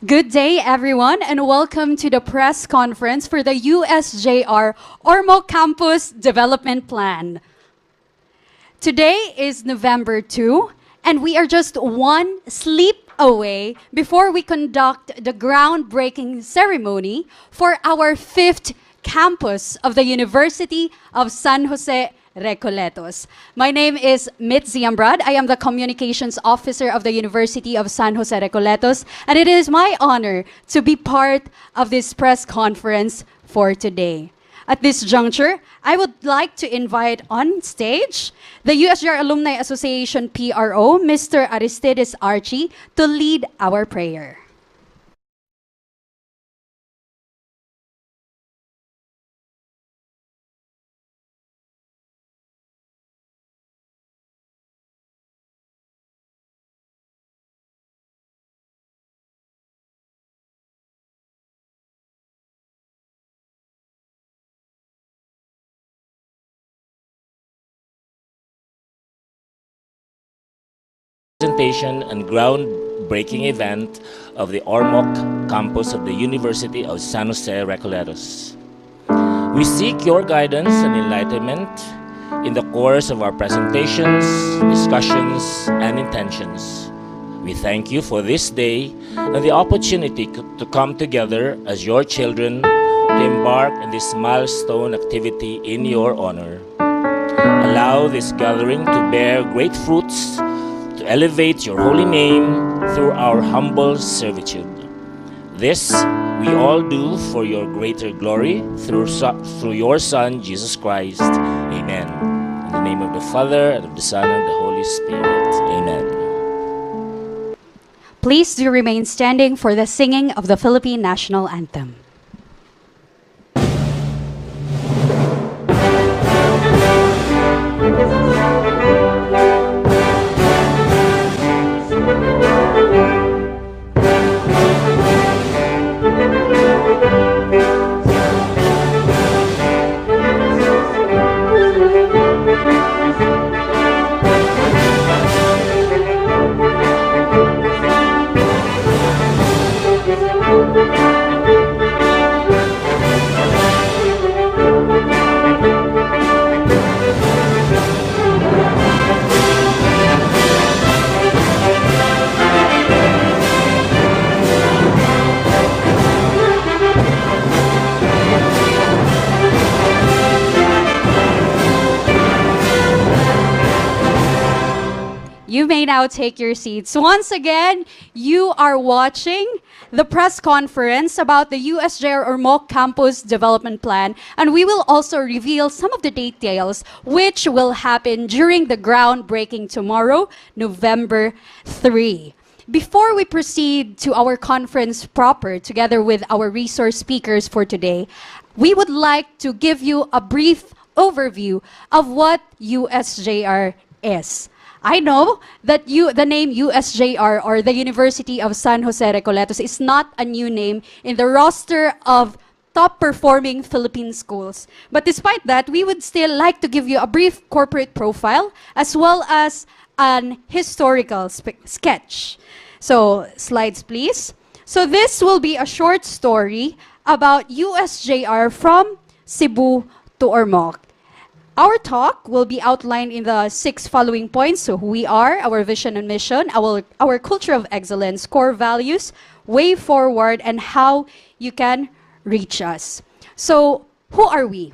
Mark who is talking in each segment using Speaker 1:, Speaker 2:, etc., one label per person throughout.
Speaker 1: Good day, everyone, and welcome to the press conference for the USJ-R Ormoc Campus Development Plan. Today is November 2, and we are just one sleep away before we conduct the groundbreaking ceremony for our fifth campus of the University of San Jose Recoletos. My name is Mitzi Ambrad. I am the Communications Officer of the University of San Jose Recoletos, and it is my honor to be part of this press conference for today. At this juncture, I would like to invite on stage the USJ-R Alumni Association PRO, Mr. Aristides Archie, to lead our prayer.
Speaker 2: Presentation and groundbreaking event of the Ormoc campus of the University of San Jose Recoletos. We seek your guidance and enlightenment in the course of our presentations, discussions, and intentions. We thank you for this day and the opportunity to come together as your children to embark in this milestone activity in your honor. Allow this gathering to bear great fruits to elevate your holy name through our humble servitude. This we all do for your greater glory through your Son, Jesus Christ. Amen. In the name of the Father, and of the Son, and of the Holy Spirit. Amen.
Speaker 1: Please do remain standing for the singing of the Philippine National Anthem. You may now take your seats. Once again, you are watching the press conference about the USJ-R Ormoc Campus Development Plan, and we will also reveal some of the details which will happen during the groundbreaking tomorrow, November 3. Before we proceed to our conference proper, together with our resource speakers for today, we would like to give you a brief overview of what USJ-R is. I know that the name USJ-R, or the University of San Jose Recoletos, is not a new name in the roster of top-performing Philippine schools. But despite that, we would still like to give you a brief corporate profile as well as an historical sketch. So, slides please. So this will be a short story about USJ-R from Cebu to Ormoc. Our talk will be outlined in the 6 following points. So who we are, our vision and mission, our culture of excellence, core values, way forward, and how you can reach us. So who are we?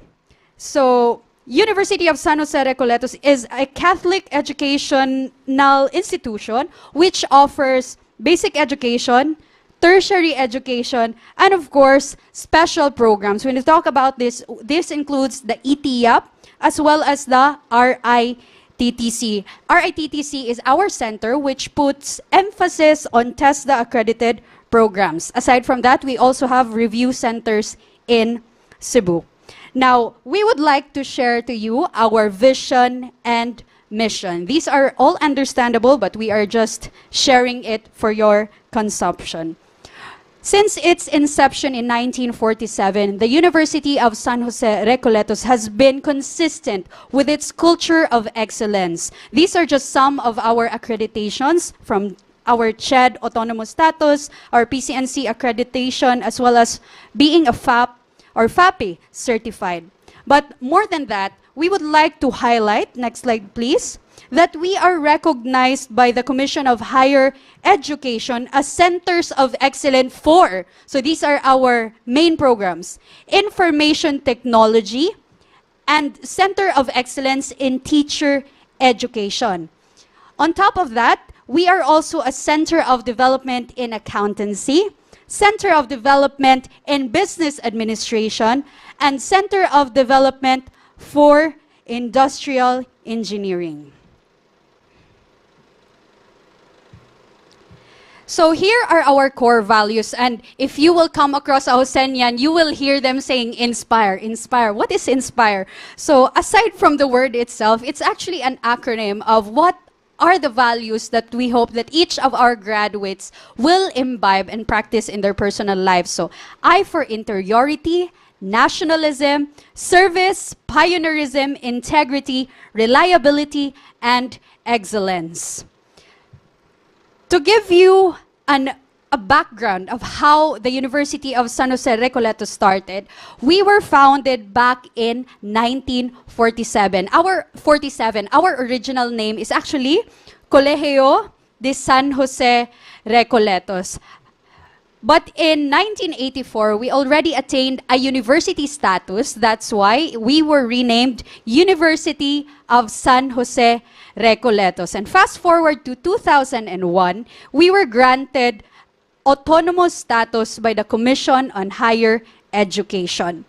Speaker 1: So University of San Jose Recoletos is a Catholic educational institution which offers basic education, tertiary education, and of course, special programs. When we talk about this includes the ETIAP, as well as the RITTC. RITTC is our center which puts emphasis on TESDA accredited programs. Aside from that, we also have review centers in Cebu. Now, we would like to share to you our vision and mission. These are all understandable, but we are just sharing it for your consumption. Since its inception in 1947, the University of San Jose Recoletos has been consistent with its culture of excellence. These are just some of our accreditations from our CHED autonomous status, our PCNC accreditation, as well as being a FAP or FAPI certified. But more than that, we would like to highlight, next slide please, that we are recognized by the Commission of Higher Education as Centers of Excellence for, so these are our main programs, Information Technology and Center of Excellence in Teacher Education. On top of that, we are also a Center of Development in Accountancy, Center of Development in Business Administration, and Center of Development for Industrial Engineering. So here are our core values, and if you will come across a Josenian, you will hear them saying inspire, inspire. What is inspire? So aside from the word itself, it's actually an acronym of what are the values that we hope that each of our graduates will imbibe and practice in their personal lives. So I for interiority, nationalism, service, pioneerism, integrity, reliability, and excellence. To give you a background of how the University of San Jose Recoletos started, we were founded back in 1947. Our original name is actually Colegio de San Jose Recoletos. But in 1984, we already attained a university status. That's why we were renamed University of San Jose Recoletos. And fast forward to 2001, we were granted autonomous status by the Commission on Higher Education.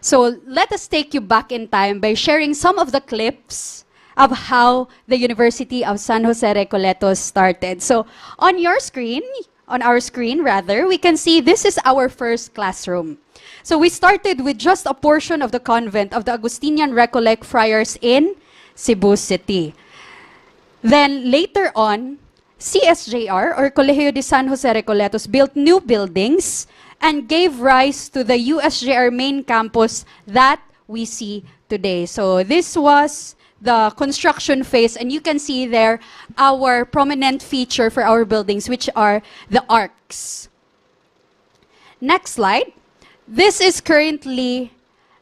Speaker 1: So let us take you back in time by sharing some of the clips of how the University of San Jose Recoletos started. So on your screen, on our screen rather, we can see this is our first classroom. So we started with just a portion of the convent of the Augustinian Recollect Friars in Cebu City. Then later on, CSJ-R or Colegio de San Jose Recoletos built new buildings and gave rise to the USJ-R main campus that we see today. So this was the construction phase, and you can see there our prominent feature for our buildings, which are the arcs. Next slide. This is currently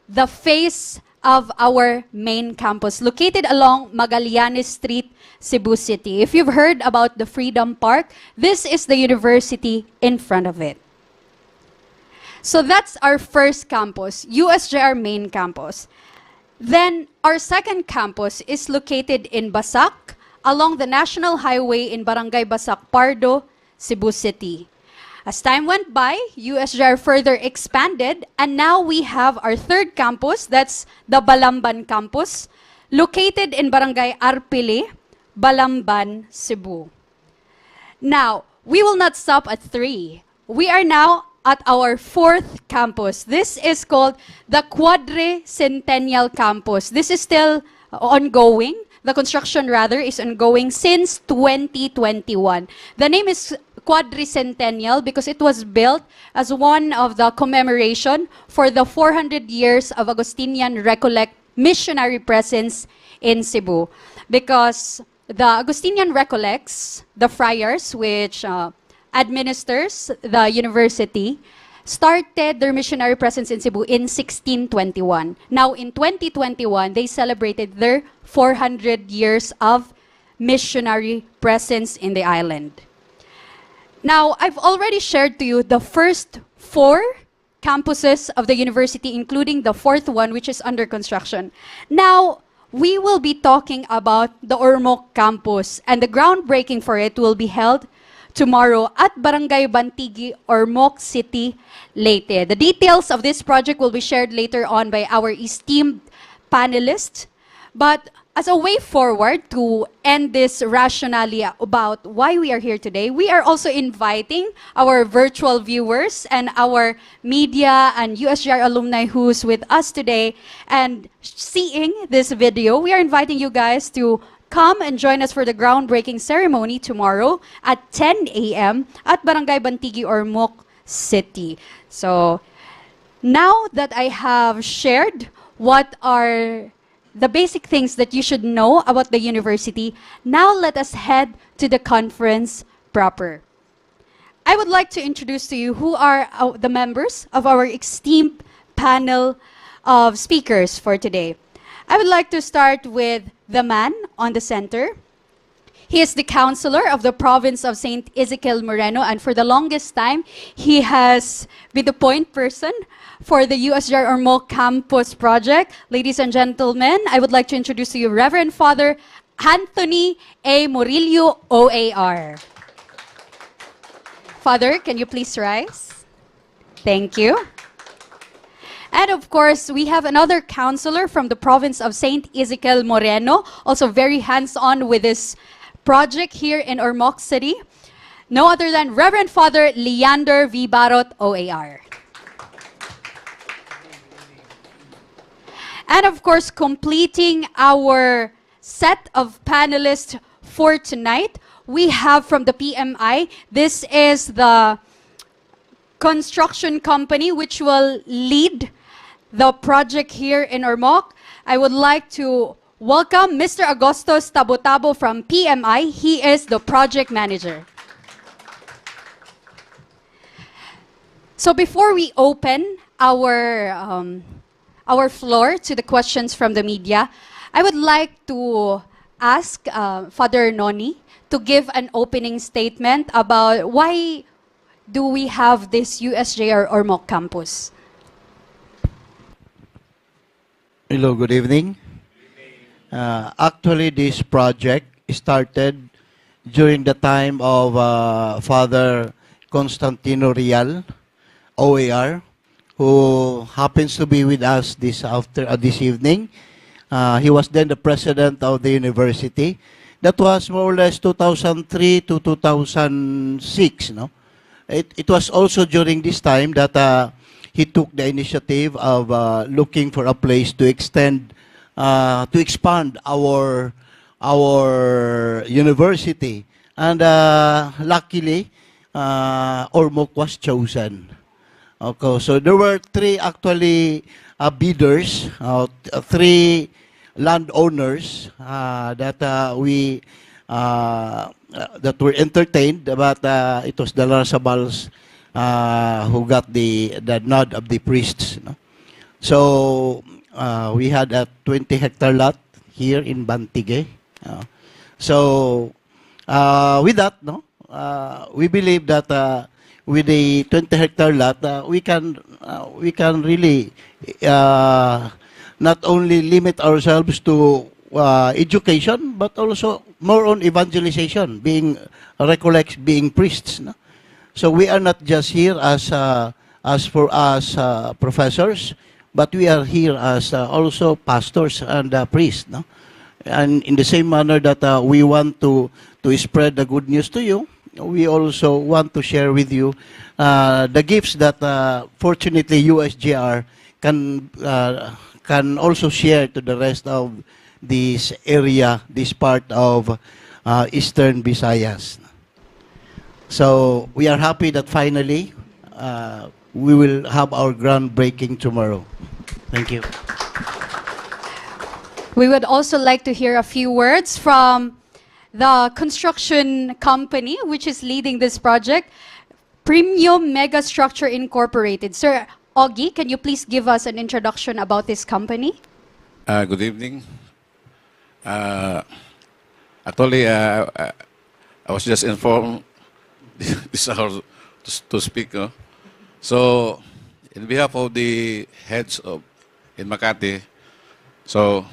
Speaker 1: the face of our main campus, located along Magallanes Street, Cebu City. If you've heard about the Freedom Park, this is the university in front of it. So that's our first campus, USJ-R main campus. Then our second campus is located in Basak, along the National Highway in Barangay Basak, Pardo, Cebu City. As time went by, USJ-R further expanded, and now we have our third campus, that's the Balamban campus, located in Barangay Arpili, Balamban, Cebu. Now, we will not stop at 3. We are now at our fourth campus. This is called the Quadricentennial Campus. This is still ongoing. The construction rather is ongoing since 2021. The name is Quadricentennial because it was built as one of the commemoration for the 400 years of Augustinian Recollect missionary presence in Cebu. Because the Augustinian Recollects, the friars, which administers the university, started their missionary presence in Cebu in 1621. Now, in 2021, they celebrated their 400 years of missionary presence in the island. Now, I've already shared to you the first 4 campuses of the university, including the 4th one, which is under construction. Now, we will be talking about the Ormoc campus, and the groundbreaking for it will be held tomorrow at Barangay Bantigi, Ormoc City, Leyte. The details of this project will be shared later on by our esteemed panelists. But as a way forward to end this rationale about why we are here today, we are also inviting our virtual viewers and our media and USJ-R alumni who's with us today and seeing this video. We are inviting you guys to come and join us for the groundbreaking ceremony tomorrow at 10 a.m. at Barangay Bantigi, Ormoc City. So now that I have shared what are the basic things that you should know about the university, now let us head to the conference proper. I would like to introduce to you who are the members of our esteemed panel of speakers for today. I would like to start with the man on the center. He is the counselor of the province of St. Ezekiel Moreno, and for the longest time, he has been the point person for the USJ-R Ormoc Campus project. Ladies and gentlemen, I would like to introduce to you Reverend Father Anthony A. Murillo, OAR. Father, can you please rise? Thank you. And of course, we have another counselor from the province of St. Ezekiel Moreno, also very hands-on with this project here in Ormoc City. No other than Reverend Father Leander V. Barot, OAR. And of course, completing our set of panelists for tonight, we have from the PMI, this is the construction company which will lead the project here in Ormoc. I would like to welcome Mr. Agostos Tabotabo from PMI. He is the project manager. So before we open our floor to the questions from the media, I would like to ask Father Noni to give an opening statement about why do we have this USJ-R Ormoc campus.
Speaker 3: Hello, good evening. Actually, this project started during the time of Father Constantino Rial, OAR, who happens to be with us this evening. He was then the president of the university. That was more or less 2003 to 2006. No, it was also during this time that he took the initiative of looking for a place to expand our university, and luckily, Ormoc was chosen. Okay, so there were three actually bidders, three landowners that were entertained, but it was the Larsabals who got the nod of the priests. No? So we had a 20-hectare lot here in Bantige. So with that, no, we believe that with the 20-hectare lot, we can really not only limit ourselves to education, but also more on evangelization, being priests. No? So we are not just here as professors, but we are here as also pastors and priests. No? And in the same manner that we want to spread the good news to you, we also want to share with you the gifts that fortunately USJ-R can also share to the rest of this area, this part of Eastern Visayas. So we are happy that finally we will have our groundbreaking tomorrow. Thank you.
Speaker 1: We would also like to hear a few words from the construction company which is leading this project, Premium Mega Structure Incorporated. Sir Augie, can you please give us an introduction about this company?
Speaker 4: Good evening. Actually, I was just informed this hour to speak. So, in behalf of the heads in Makati, so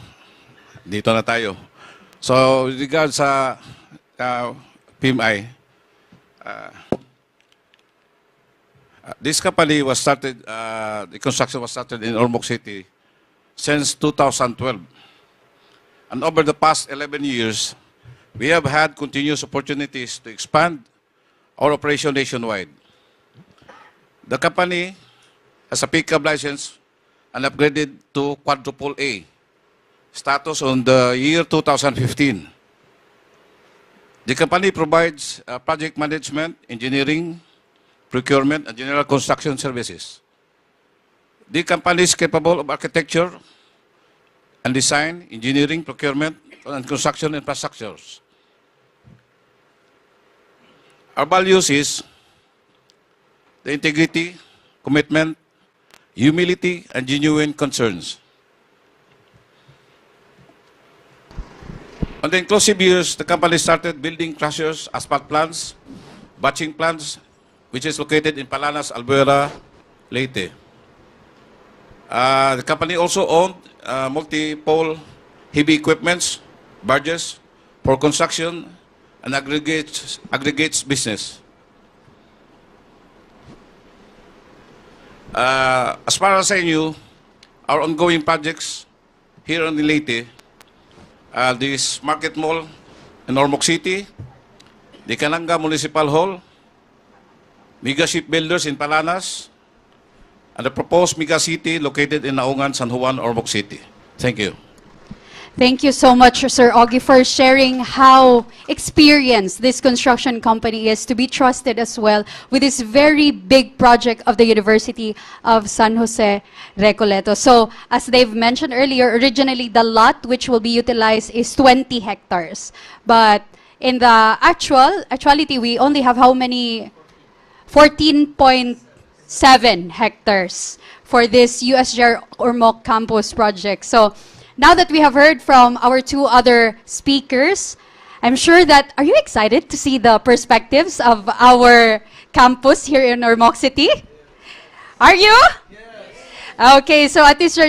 Speaker 4: dito na tayo. So, with regards sa PMI, this company was started, the construction was started in Ormoc City since 2012. And over the past 11 years, we have had continuous opportunities to expand our operation nationwide. The company has a pickup license and upgraded to quadruple A status on the year 2015. The company provides project management, engineering, procurement, and general construction services. The company is capable of architecture and design, engineering, procurement, and construction infrastructures. Our values is the integrity, commitment, humility, and genuine concerns. On the inclusive years, the company started building crushers, asphalt plants, batching plants, which is located in Palanas, Albuera, Leyte. The company also owned multi-pole heavy equipments, barges, for construction and aggregates business. As far as I knew, our ongoing projects here in Leyte, this Market Mall in Ormoc City, the Cananga Municipal Hall, Mega Shipbuilders in Palanas, and the proposed Mega City located in Naungan, San Juan, Ormoc City. Thank you.
Speaker 1: Thank you so much, Sir Augie, for sharing how experienced this construction company is to be trusted as well with this very big project of the University of San Jose Recoleto. So, as they've mentioned earlier, originally the lot which will be utilized is 20 hectares. But in the actuality, we only have how many? 14.7 hectares for this USJ-R Ormoc campus project. So, now that we have heard from our two other speakers, I'm sure that, are you excited to see the perspectives of our campus here in Ormoc City? Are you? Yes. Okay, so at least,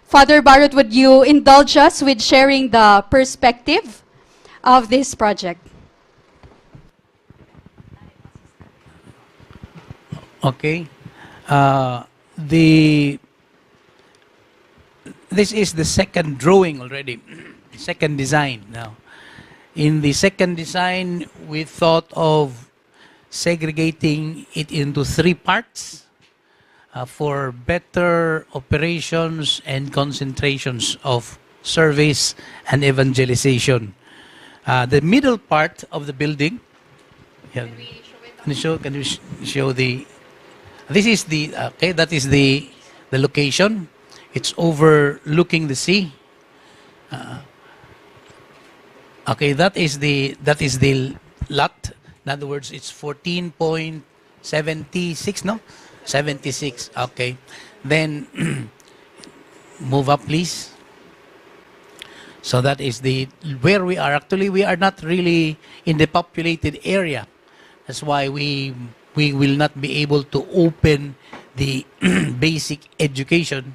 Speaker 1: Father Barrett, would you indulge us with sharing the perspective of this project?
Speaker 5: Okay. This is the second drawing already, second design now. In the second design, we thought of segregating it into 3 parts for better operations and concentrations of service and evangelization. The middle part of the building, can you show the, this is the, okay, that is the location. It's overlooking the sea. Okay, that is the lot. In other words, it's 14.76, no? 76, okay. Then, move up, please. So that is where we are. Actually, we are not really in the populated area. That's why we will not be able to open the basic education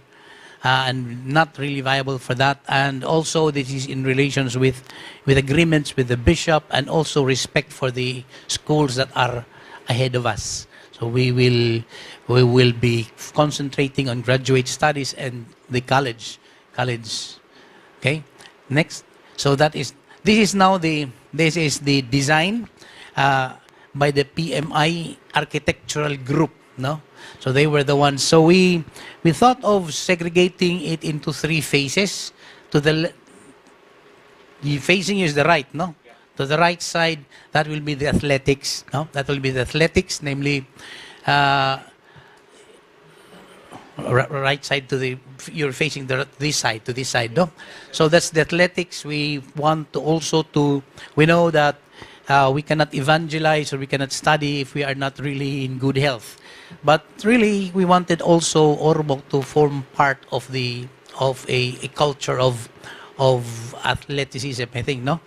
Speaker 5: and not really viable for that. And also this is in relations with agreements with the bishop and also respect for the schools that are ahead of us. So we will be concentrating on graduate studies and the college. Okay, next. So this is the design by the PMI architectural group, no? So they were the ones. So we thought of segregating it into 3 phases. To the facing is the right, no? Yeah. To the right side, that will be the athletics, no? That will be the athletics, namely right side you're facing this side, no? So that's the athletics. We want to also we know that we cannot evangelize or we cannot study if we are not really in good health. But really, we wanted also Ormoc to form part of a culture of athleticism, I think, no?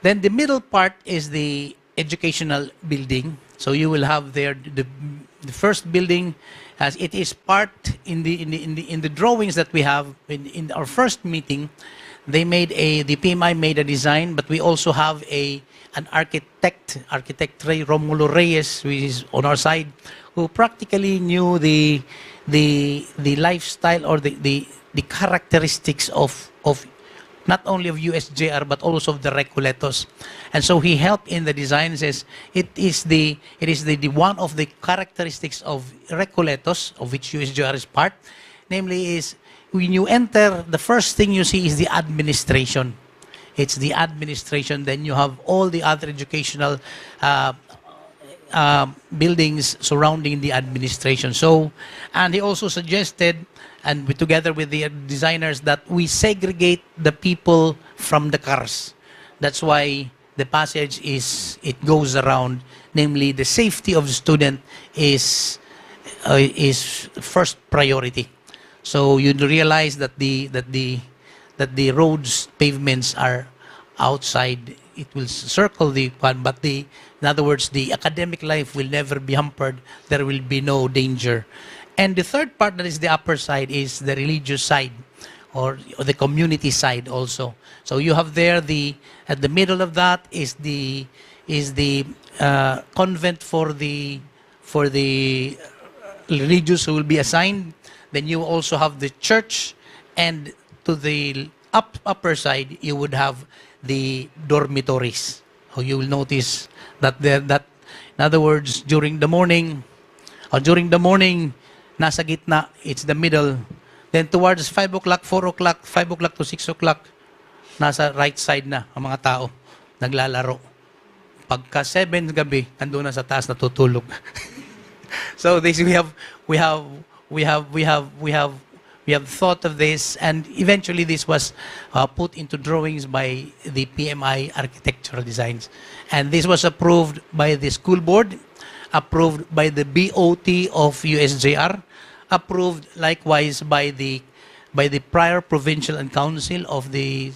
Speaker 5: Then the middle part is the educational building. So you will have there the first building, as it is part in the drawings that we have in our first meeting. The PMI made a design, but we also have an architect Ray Romulo Reyes, who is on our side, who practically knew the lifestyle or the characteristics of not only of USJ-R but also of the Recoletos. And so he helped in the design. Says it is the one of the characteristics of Recoletos, of which USJ-R is part, namely is when you enter, the first thing you see is the administration. It's the administration. Then you have all the other educational buildings surrounding the administration. So, and he also suggested, and together with the designers, that we segregate the people from the cars. That's why the passage it goes around, namely the safety of the student is first priority. So you realize that the roads, pavements are outside. It will circle the one, but in other words, the academic life will never be hampered. There will be no danger. And the third part, that is the upper side, is the religious side, or the community side also. So you have there at the middle of that is the convent for the religious who will be assigned. Then you also have the church, and to the upper side you would have the dormitories. So you will notice that in other words, during the morning, nasa gitna, it's the middle. Then towards 5 o'clock, 4 o'clock, 5 o'clock to 6 o'clock, nasa right side na ang mga tao, naglalaro. Pagka 7 gabi, andun na sa taas natutulog. So this we have thought of this, and eventually this was put into drawings by the PMI Architectural Designs, and this was approved by the school board, approved by the BOT of USJ-R, approved likewise by the prior provincial and council of the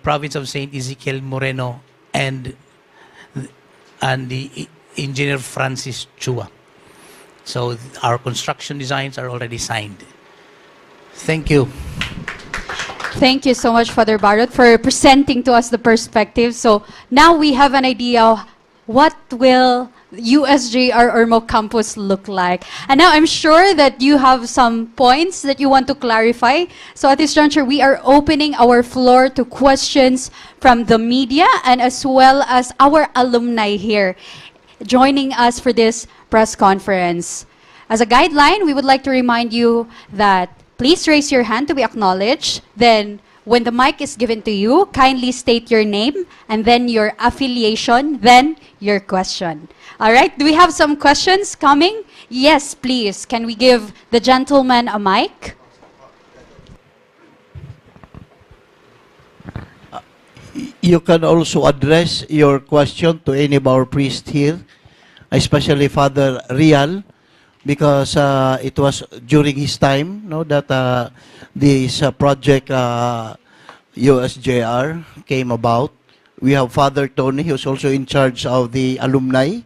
Speaker 5: province of Saint Ezekiel Moreno and the engineer Francis Chua. So our construction designs are already signed. Thank you.
Speaker 1: Thank you so much, Father Barrett, for presenting to us the perspective. So now we have an idea of what will USJ-R Ormoc campus look like. And now I'm sure that you have some points that you want to clarify. So at this juncture, we are opening our floor to questions from the media and as well as our alumni here joining us for this press conference. As a guideline, we would like to remind you that please raise your hand to be acknowledged. Then, when the mic is given to you, kindly state your name and then your affiliation, then your question. All right, do we have some questions coming? Yes, please. Can we give the gentleman a mic?
Speaker 3: You can also address your question to any of our priests here, especially Father Rial, because it was during his time, no, that this project USJ-R came about. We have Father Tony, who's also in charge of the alumni,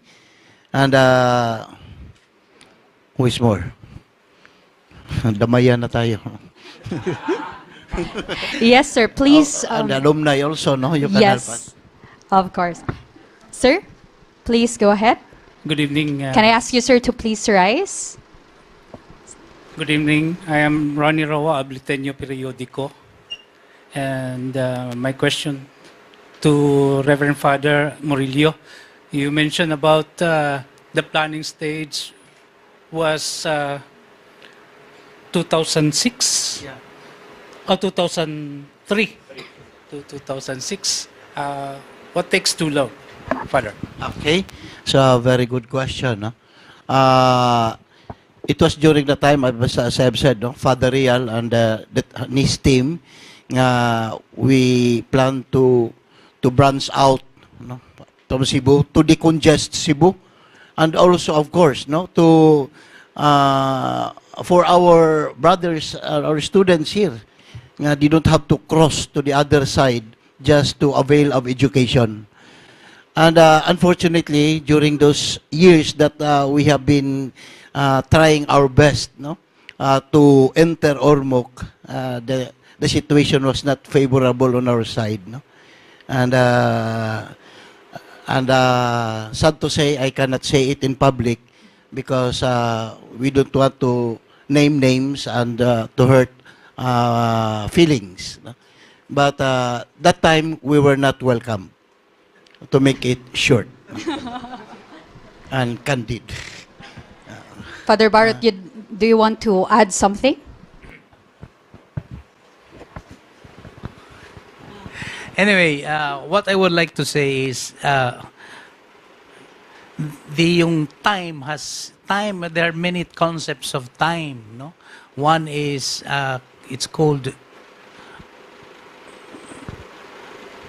Speaker 3: and who is more? Damayan na tayo.
Speaker 1: Yes, sir. Please.
Speaker 3: And alumni also, no? You can help us.
Speaker 1: Yes, of course. Sir, please go ahead.
Speaker 6: Good evening.
Speaker 1: Can I ask you, sir, to please rise?
Speaker 6: Good evening. I am Ronnie Roa, Ablitenyo Periodico. And my question to Reverend Father Murillo, you mentioned about the planning stage was 2006?
Speaker 3: Yeah.
Speaker 6: Or 2003 to 2006. What takes too long, Father?
Speaker 3: Okay, so very good question. No? It was during the time, as I've said, no? Father Rial and his team, we plan to branch out, no? From Cebu to decongest Cebu, and also, of course, no, to for our brothers, our students here, they don't have to cross to the other side just to avail of education. And unfortunately, during those years that we have been trying our best, no, to enter Ormoc, the situation was not favorable on our side, no, and sad to say, I cannot say it in public because we don't want to name names and to hurt feelings, no? But that time we were not welcome, to make it short and candid.
Speaker 1: Father Barrett, do you want to add something?
Speaker 5: Anyway, what I would like to say is yung time. There are many concepts of time, no? One is it's called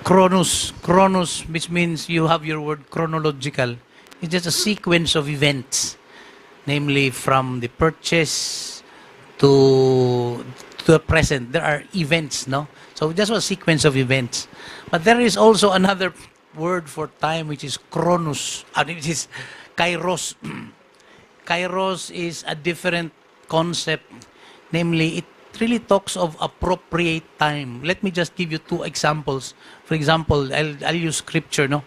Speaker 5: Chronos, which means you have your word chronological. It's just a sequence of events, namely from the purchase to the present. There are events, no? So just a sequence of events. But there is also another word for time, which is chronos, which is kairos. Kairos is a different concept. Namely, it really talks of appropriate time. Let me just give you two examples. For example, I'll use scripture, no?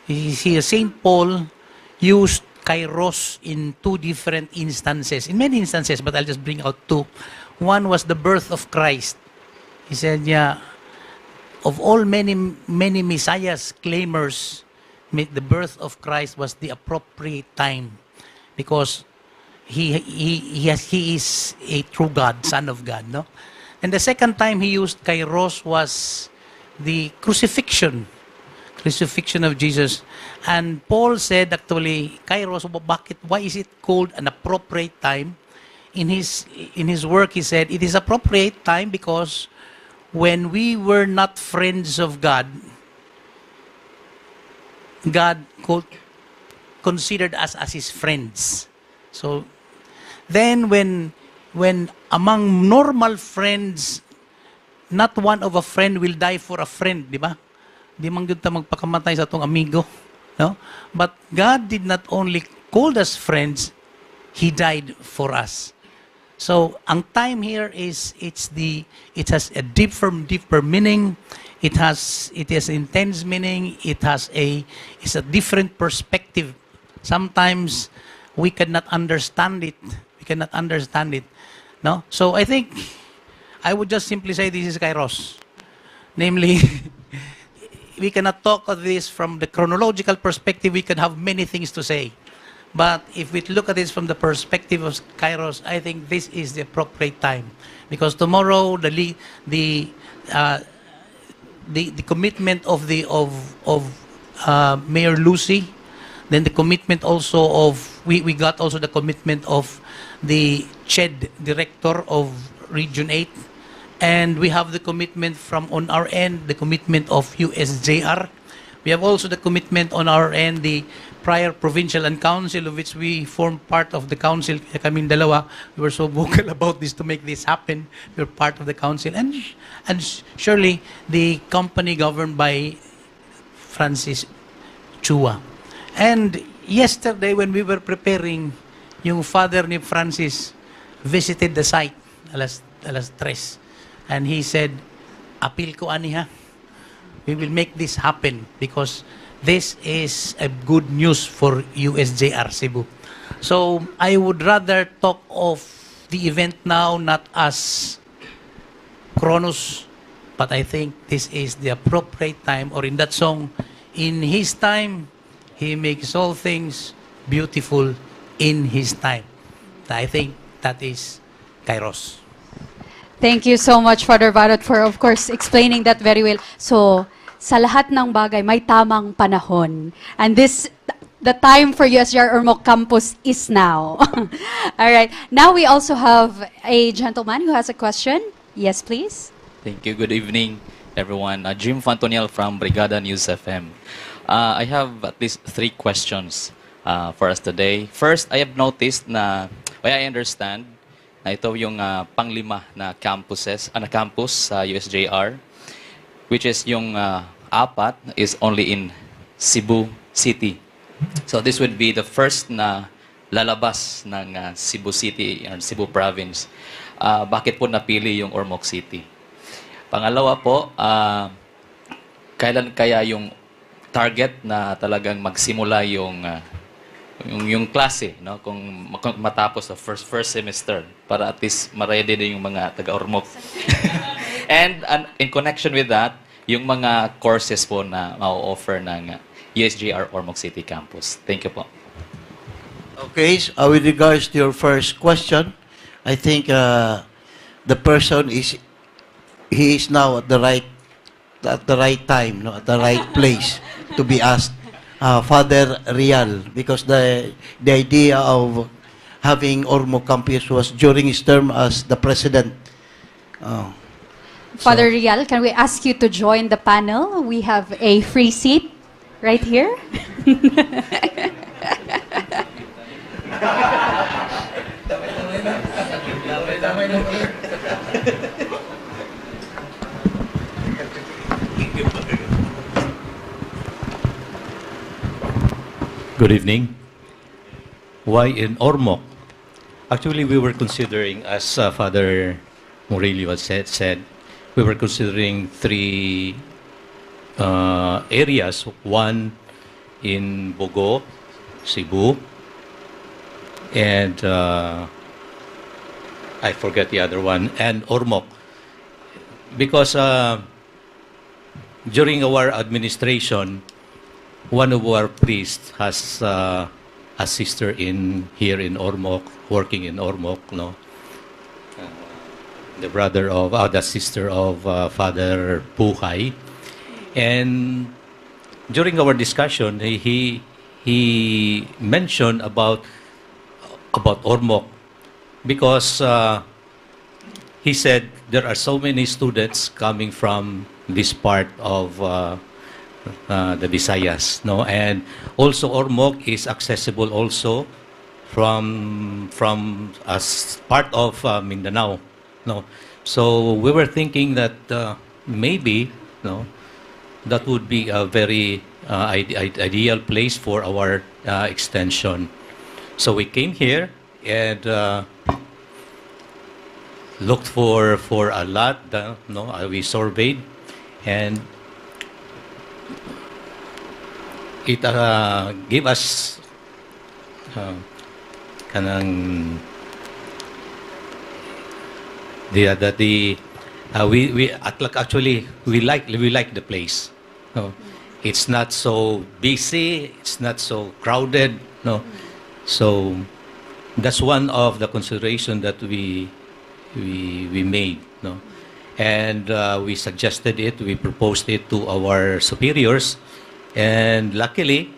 Speaker 5: Here, St. Paul used kairos in two different instances. In many instances, but I'll just bring out two. One was the birth of Christ. He said, yeah, of all many Messiah's claimers, the birth of Christ was the appropriate time because he is a true God, Son of God, no? And the second time he used kairos was the crucifixion of Jesus. And Paul said actually, kairos, why is it called an appropriate time? In his work, he said, it is appropriate time because when we were not friends of God, God considered us as His friends. So then when among normal friends, not one of a friend will die for a friend, di ba? Di man gyud ta magpakamatay sa atong amigo, no? But God did not only call us friends, He died for us. So ang time here is it has a deeper meaning. It has intense meaning. It's a different perspective. Sometimes we cannot understand it. No? So I think I would just simply say this is kairos. Namely, we cannot talk of this from the chronological perspective. We can have many things to say. But if we look at this from the perspective of kairos, I think this is the appropriate time. Because tomorrow, the commitment of Mayor Lucy, then the commitment also of, we got also the commitment of the CHED director of Region 8, and we have the commitment from on our end, the commitment of USJ-R. We have also the commitment on our end, the prior provincial and council, of which we formed part of the council. Kaming dalawa, we were so vocal about this to make this happen. We were part of the council. And surely, the company governed by Francis Chua. And yesterday, when we were preparing, yung father ni Francis visited the site, alas 3. And he said, appeal ko aniha. We will make this happen because this is a good news for USJ-R Cebu. So I would rather talk of the event now not as chronos, but I think this is the appropriate time, or in that song, in His time, He makes all things beautiful in His time. I think that is kairos.
Speaker 1: Thank you so much, Father Barot, for of course explaining that very well. So, sa lahat ng bagay, may tamang panahon. And the time for USJ-R Ormoc Campus is now. All right. Now we also have a gentleman who has a question. Yes, please.
Speaker 7: Thank you. Good evening, everyone. Jim Fantoniel from Brigada News FM. I have at least 3 questions for us today. First, I have noticed na, I understand, na ito yung panglima na campus sa USJ-R, which is yung 4 is only in Cebu City. So this would be the first na lalabas ng Cebu City or Cebu Province. Bakit po napili yung Ormoc City? Pangalawa po, kailan kaya yung target na talagang magsimula yung klase, no? Kung matapos sa first semester para at least ma-ready din yung mga taga-Ormoc. And in connection with that, yung mga courses po na ma-offer ng USJ-R Ormoc City Campus. Thank you po.
Speaker 3: Okay, so, with regards to your first question, I think the person is now at the right time, no, at the right place to be asked. Father Rial, because the idea of having Ormoc Campus was during his term as the president.
Speaker 1: Father Rial, can we ask you to join the panel? We have a free seat right here.
Speaker 8: Good evening. Why in Ormoc? Actually, we were considering, as Father Murillo had said, we were considering three areas. One in Bogo, Cebu, and I forget the other one, and Ormoc. Because during our administration, one of our priests has a sister here in Ormoc, working in Ormoc, no? The brother of, the sister of Father Puhay. And during our discussion, he mentioned about Ormoc because he said there are so many students coming from this part of the Visayas, no, and also Ormoc is accessible also from as part of Mindanao, no. So we were thinking that maybe, no, that would be a very ideal place for our extension. So we came here and looked for a lot, no, we surveyed, and it gave us kanang actually we like the place. No, it's not so busy, it's not so crowded, no. So that's one of the consideration that we made, no. And we suggested it, we proposed it to our superiors, and luckily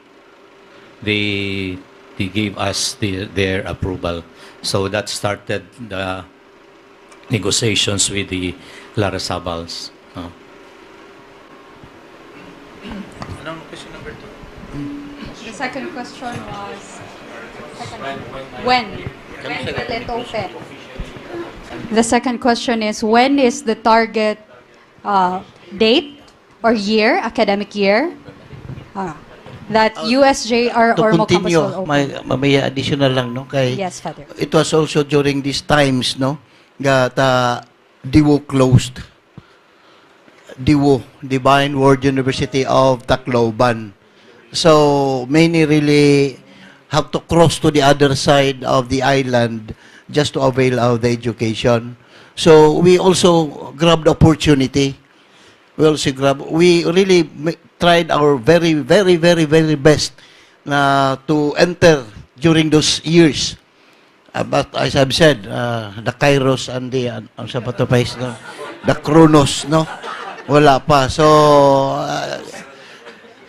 Speaker 8: they gave us their approval. So that started the negotiations with the Larasabals.
Speaker 5: Question number 2.
Speaker 1: The second question was when will it open? The second question is when is the target date or year, academic year, that USJ-R
Speaker 3: To
Speaker 1: Ormoc campus
Speaker 3: continue,
Speaker 1: will open?
Speaker 3: may additional lang, no? Kay,
Speaker 1: Yes, Father.
Speaker 3: it was also during these times, no, that DIWO closed. DIWO, Divine Word University of Tacloban. So many really have to cross to the other side of the island just to avail of the education. So we also grabbed the opportunity. We really tried our very, very, very, very best to enter during those years. But as I've said, the Kairos and the the Chronos, no, wala pa. So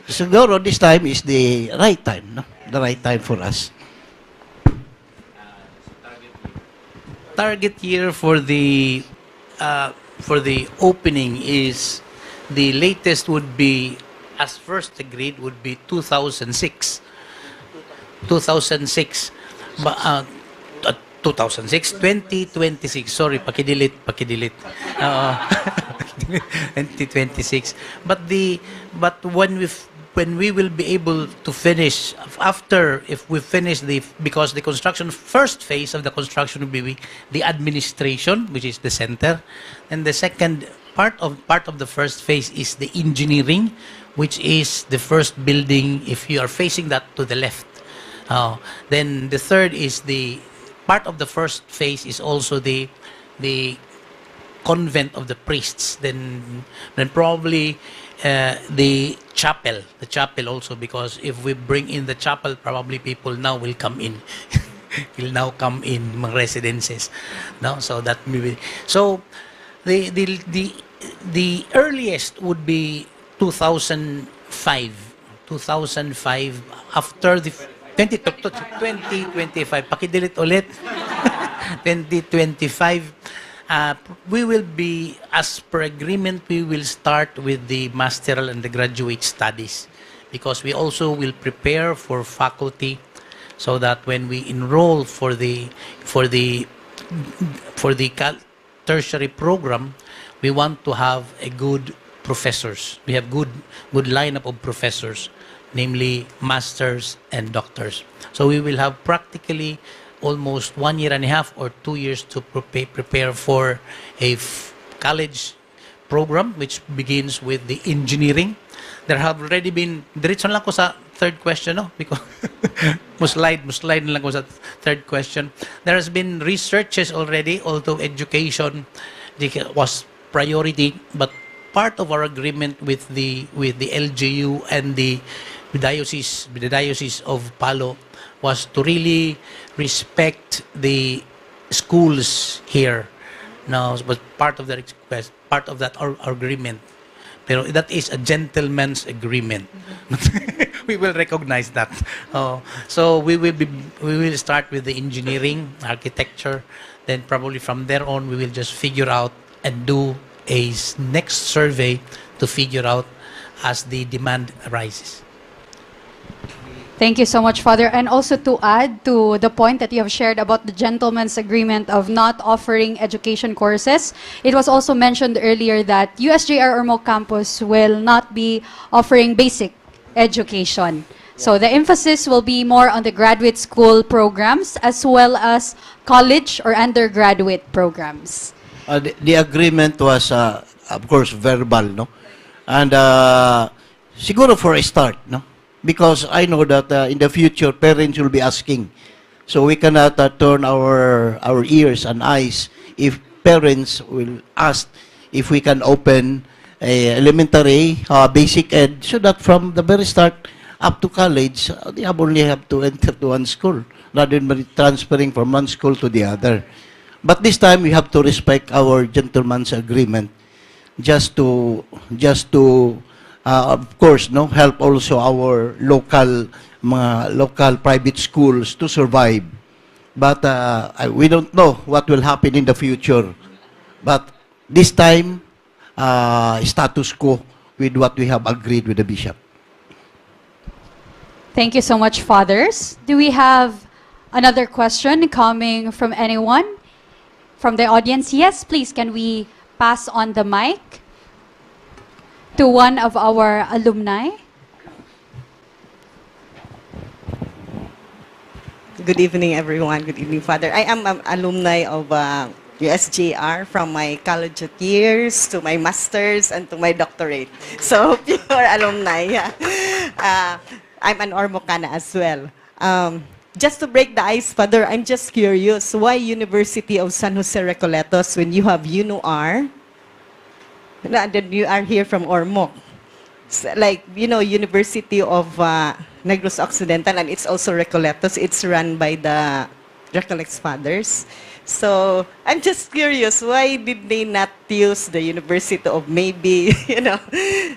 Speaker 3: siguro this time is the right time, no, the right time for us.
Speaker 5: Target year for the opening is the latest would be, as first agreed, would be 2006. 2006. 2026. Sorry, pakidelete. 2026. But when we will be able to finish after, if we finish because the construction, first phase of the construction will be the administration, which is the center, and the second part of the first phase is the engineering, which is the first building if you are facing that to the left. Then the third is the part of the first phase is also the convent of the priests. Then probably the chapel also, because if we bring in the chapel, probably people now will come in. Will now come in mga residences. No, so that maybe so the earliest would be 2005. 2005 after the 2025. Pakidelete ulit. 2025 We will be, as per agreement, we will start with the masteral and the graduate studies, because we also will prepare for faculty, so that when we enroll for the tertiary program, we want to have a good professors. We have good lineup of professors, namely masters and doctors. So we will have practically almost 1 year and a half or 2 years to prepare for a college program, which begins with the engineering. There have already been, diretso lang ko sa third question, no? Because muslide na lang ko sa third question. There has been researches already, although education was priority, but part of our agreement with the LGU and the diocese of Palo was to really respect the schools here. Now, but part of the request, part of that agreement. Pero that is a gentleman's agreement. We will recognize that. So we will start with the engineering, architecture, then probably from there on we will just figure out and do a next survey to figure out as the demand arises.
Speaker 1: Thank you so much, Father. And also to add to the point that you have shared about the gentleman's agreement of not offering education courses, it was also mentioned earlier that USJ-R Ormoc campus will not be offering basic education. So the emphasis will be more on the graduate school programs as well as college or undergraduate programs.
Speaker 3: The agreement was, of course, verbal, no? And siguro for a start, no? Because I know that in the future, parents will be asking. So we cannot turn our ears and eyes if parents will ask if we can open a elementary, basic ed, so that from the very start up to college, they only have to enter to one school, rather than transferring from one school to the other. But this time, we have to respect our gentleman's agreement, just to of course, no, help also our local private schools to survive. But we don't know what will happen in the future. But this time, status quo with what we have agreed with the bishop.
Speaker 1: Thank you so much, Fathers. Do we have another question coming from anyone from the audience? Yes, please, can we pass on the mic to one of our alumni?
Speaker 9: Good evening, everyone. Good evening, Father. I am an alumni of USJ-R from my collegiate years to my master's and to my doctorate. So, pure alumni. Yeah. I'm an Ormocana as well. Just to break the ice, Father, I'm just curious, why University of San Jose Recoletos when you have UNO-R? And then you are here from Ormoc. So, like, you know, University of Negros Occidental, and it's also Recoletos. It's run by the Recoletos Fathers. So, I'm just curious, why did they not use the University of maybe, you know?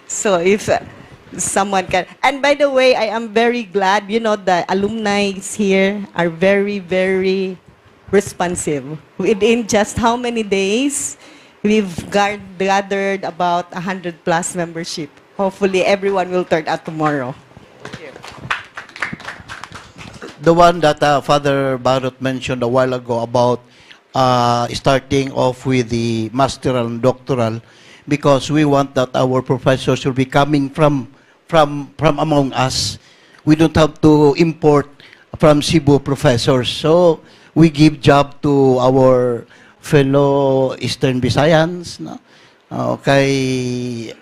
Speaker 9: So, if someone can. And by the way, I am very glad, you know, the alumni here are very, very responsive. Within just how many days? We've gathered about 100 plus membership. Hopefully, everyone will turn out tomorrow.
Speaker 3: The one that Father Barot mentioned a while ago about starting off with the masteral and doctoral, because we want that our professors will be coming from among us. We don't have to import from Cebu professors. So we give job to our fellow Eastern Visayans, no? Okay,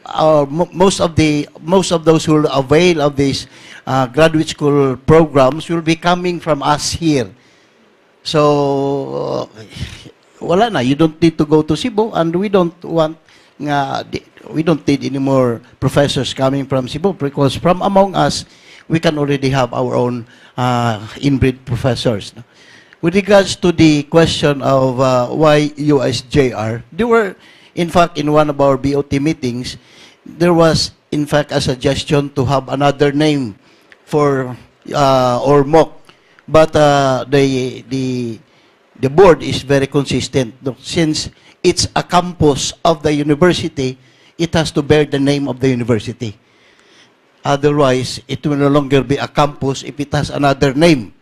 Speaker 3: most of those who will avail of these graduate school programs will be coming from us here. So wala na, you don't need to go to Cebu, and we don't need any more professors coming from Cebu, because from among us we can already have our own inbred professors, no? With regards to the question of why USJ-R, there were, in fact, in one of our BOT meetings, there was, in fact, a suggestion to have another name for Ormoc. But the the board is very consistent. No? Since it's a campus of the university, it has to bear the name of the university. Otherwise, it will no longer be a campus if it has another name.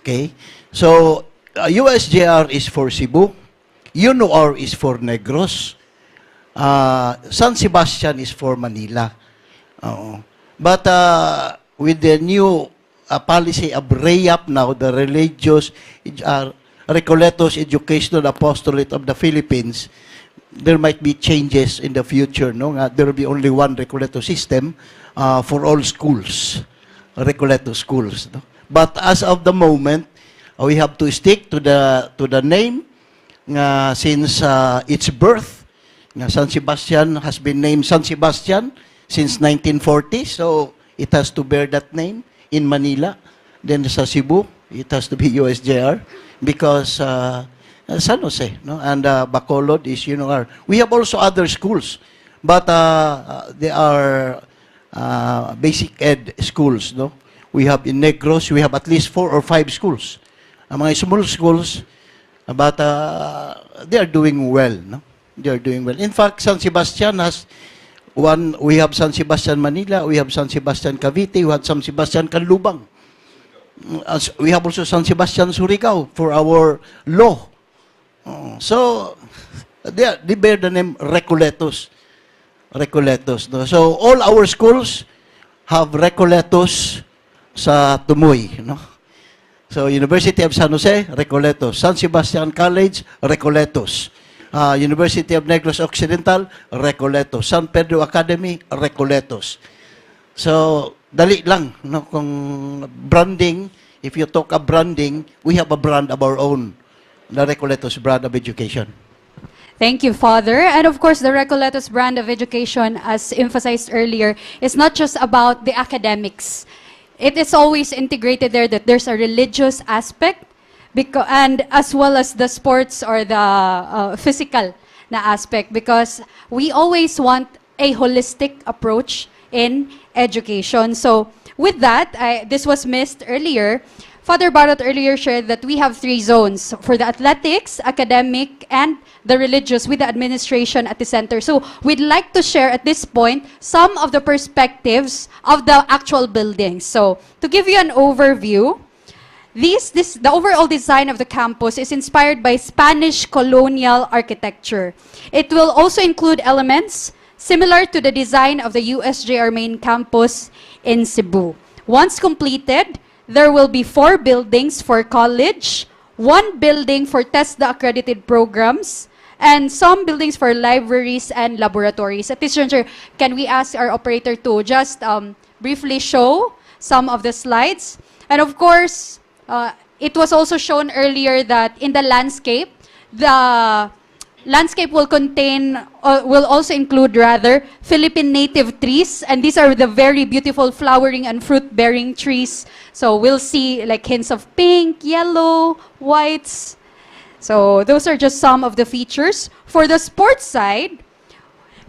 Speaker 3: Okay? So, USJ-R is for Cebu. UNO-R is for Negros. San Sebastian is for Manila. But with the new policy of REAP now, the Religious Recoletos Educational Apostolate of the Philippines, there might be changes in the future. No, there will be only one Recoleto system for all schools, Recoleto schools. No? But as of the moment, we have to stick to the name since its birth. San Sebastian has been named San Sebastian since 1940, so it has to bear that name in Manila. Then sa Cebu, it has to be USJ-R because San Jose, no? And Bacolod is UNO-R. We have also other schools, but they are basic ed schools, no? We have in Negros, we have at least 4 or 5 schools. Mga small schools, but they are doing well, no? They are doing well. In fact, San Sebastian has one. We have San Sebastian Manila, we have San Sebastian Cavite, we have San Sebastian Canlubang. We have also San Sebastian Surigao for our law. So, they bear the name Recoletos. Recoletos. No? So, all our schools have Recoletos sa Tumoy. No? So, University of San Jose, Recoletos. San Sebastian College, Recoletos. University of Negros Occidental, Recoletos. San Pedro Academy, Recoletos. So, dali lang. No? Kung branding, if you talk of branding, we have a brand of our own. The Recoletos brand of education.
Speaker 1: Thank you, Father. And of course, the Recoletos brand of education, as emphasized earlier, is not just about the academics. It is always integrated there that there's a religious aspect, and as well as the sports or the physical na aspect, because we always want a holistic approach in education. So with that, this was missed earlier. Father Barot earlier shared that we have 3 zones for the athletics, academic, and the religious with the administration at the center. So we'd like to share at this point some of the perspectives of the actual buildings. So to give you an overview, the overall design of the campus is inspired by Spanish colonial architecture. It will also include elements similar to the design of the USJ-R main campus in Cebu. Once completed, there will be 4 buildings for college, 1 building for test the accredited programs, and some buildings for libraries and laboratories. At this juncture, can we ask our operator to just briefly show some of the slides? And of course, it was also shown earlier that in the landscape will also include Philippine native trees, and these are the very beautiful flowering and fruit-bearing trees. So we'll see like hints of pink, yellow, whites. So those are just some of the features. For the sports side,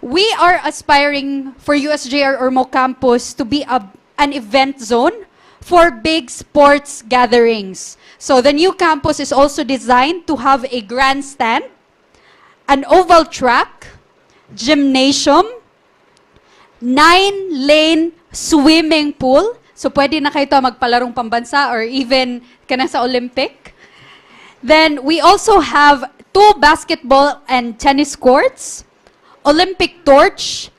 Speaker 1: we are aspiring for USJ-R Ormoc campus to be an event zone for big sports gatherings. So the new campus is also designed to have a grandstand, an oval track, gymnasium, 9-lane swimming pool. So pwede na kayo magpalarong pambansa or even ka na sa Olympic. Then we also have 2 basketball and tennis courts, Olympic torch,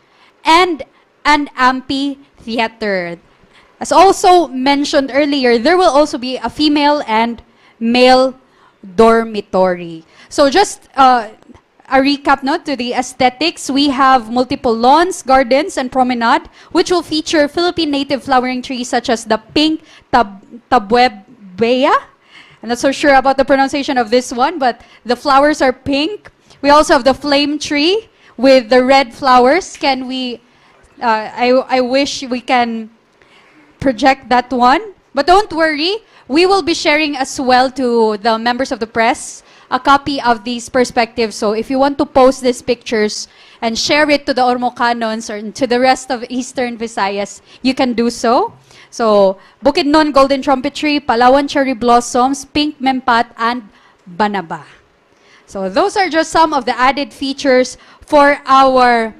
Speaker 1: and an amphitheater. As also mentioned earlier, there will also be a female and male dormitory. So just a recap to the aesthetics, we have multiple lawns, gardens, and promenade, which will feature Philippine native flowering trees such as the pink tabuebea. I'm not so sure about the pronunciation of this one, but the flowers are pink. We also have the flame tree with the red flowers. Can we, I wish we can project that one. But don't worry, we will be sharing as well to the members of the press a copy of these perspectives. So if you want to post these pictures and share it to the Ormocanons or to the rest of Eastern Visayas, you can do so. So, Bukidnon Golden Trumpet Tree, Palawan Cherry Blossoms, Pink Mempat, and Banaba. So, those are just some of the added features for our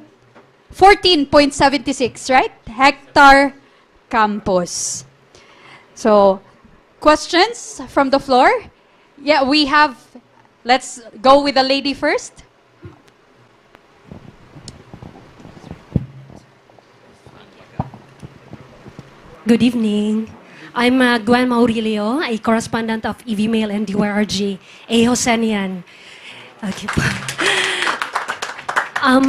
Speaker 1: 14.76, right? Hectare campus. So, questions from the floor? Yeah, we have, let's go with the lady first.
Speaker 10: Good evening. I'm Gwen Maurilio, a correspondent of EV Mail and URG, a Josenian. Okay po.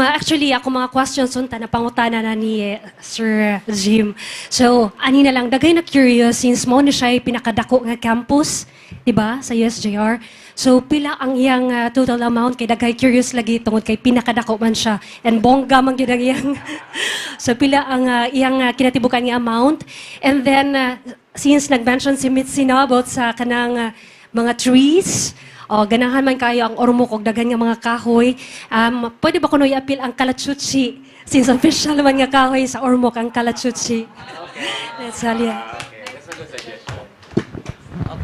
Speaker 10: Actually, ako mga questions unta na pangutana na ni Sir Jim. So, ani na lang, dagay na curious since mo na siya pinakadako nga campus, di ba, sa USJ-R. So, pila ang iyang total amount, kay dagay curious lagi tungod kay pinakadako man siya. And bongga man gyud ang iyang. So, pila ang iyang kinatibukan nga amount. And then, since nag-mention si Mitzi na about sa kanang mga trees, ganahan man kayo ang Ormoc og daghan nga mga kahoy. Pwede ba kuno i-appeal ang Kalachuchi? Since official man nga kahoy sa Ormoc ang Kalachuchi. That's all, yeah.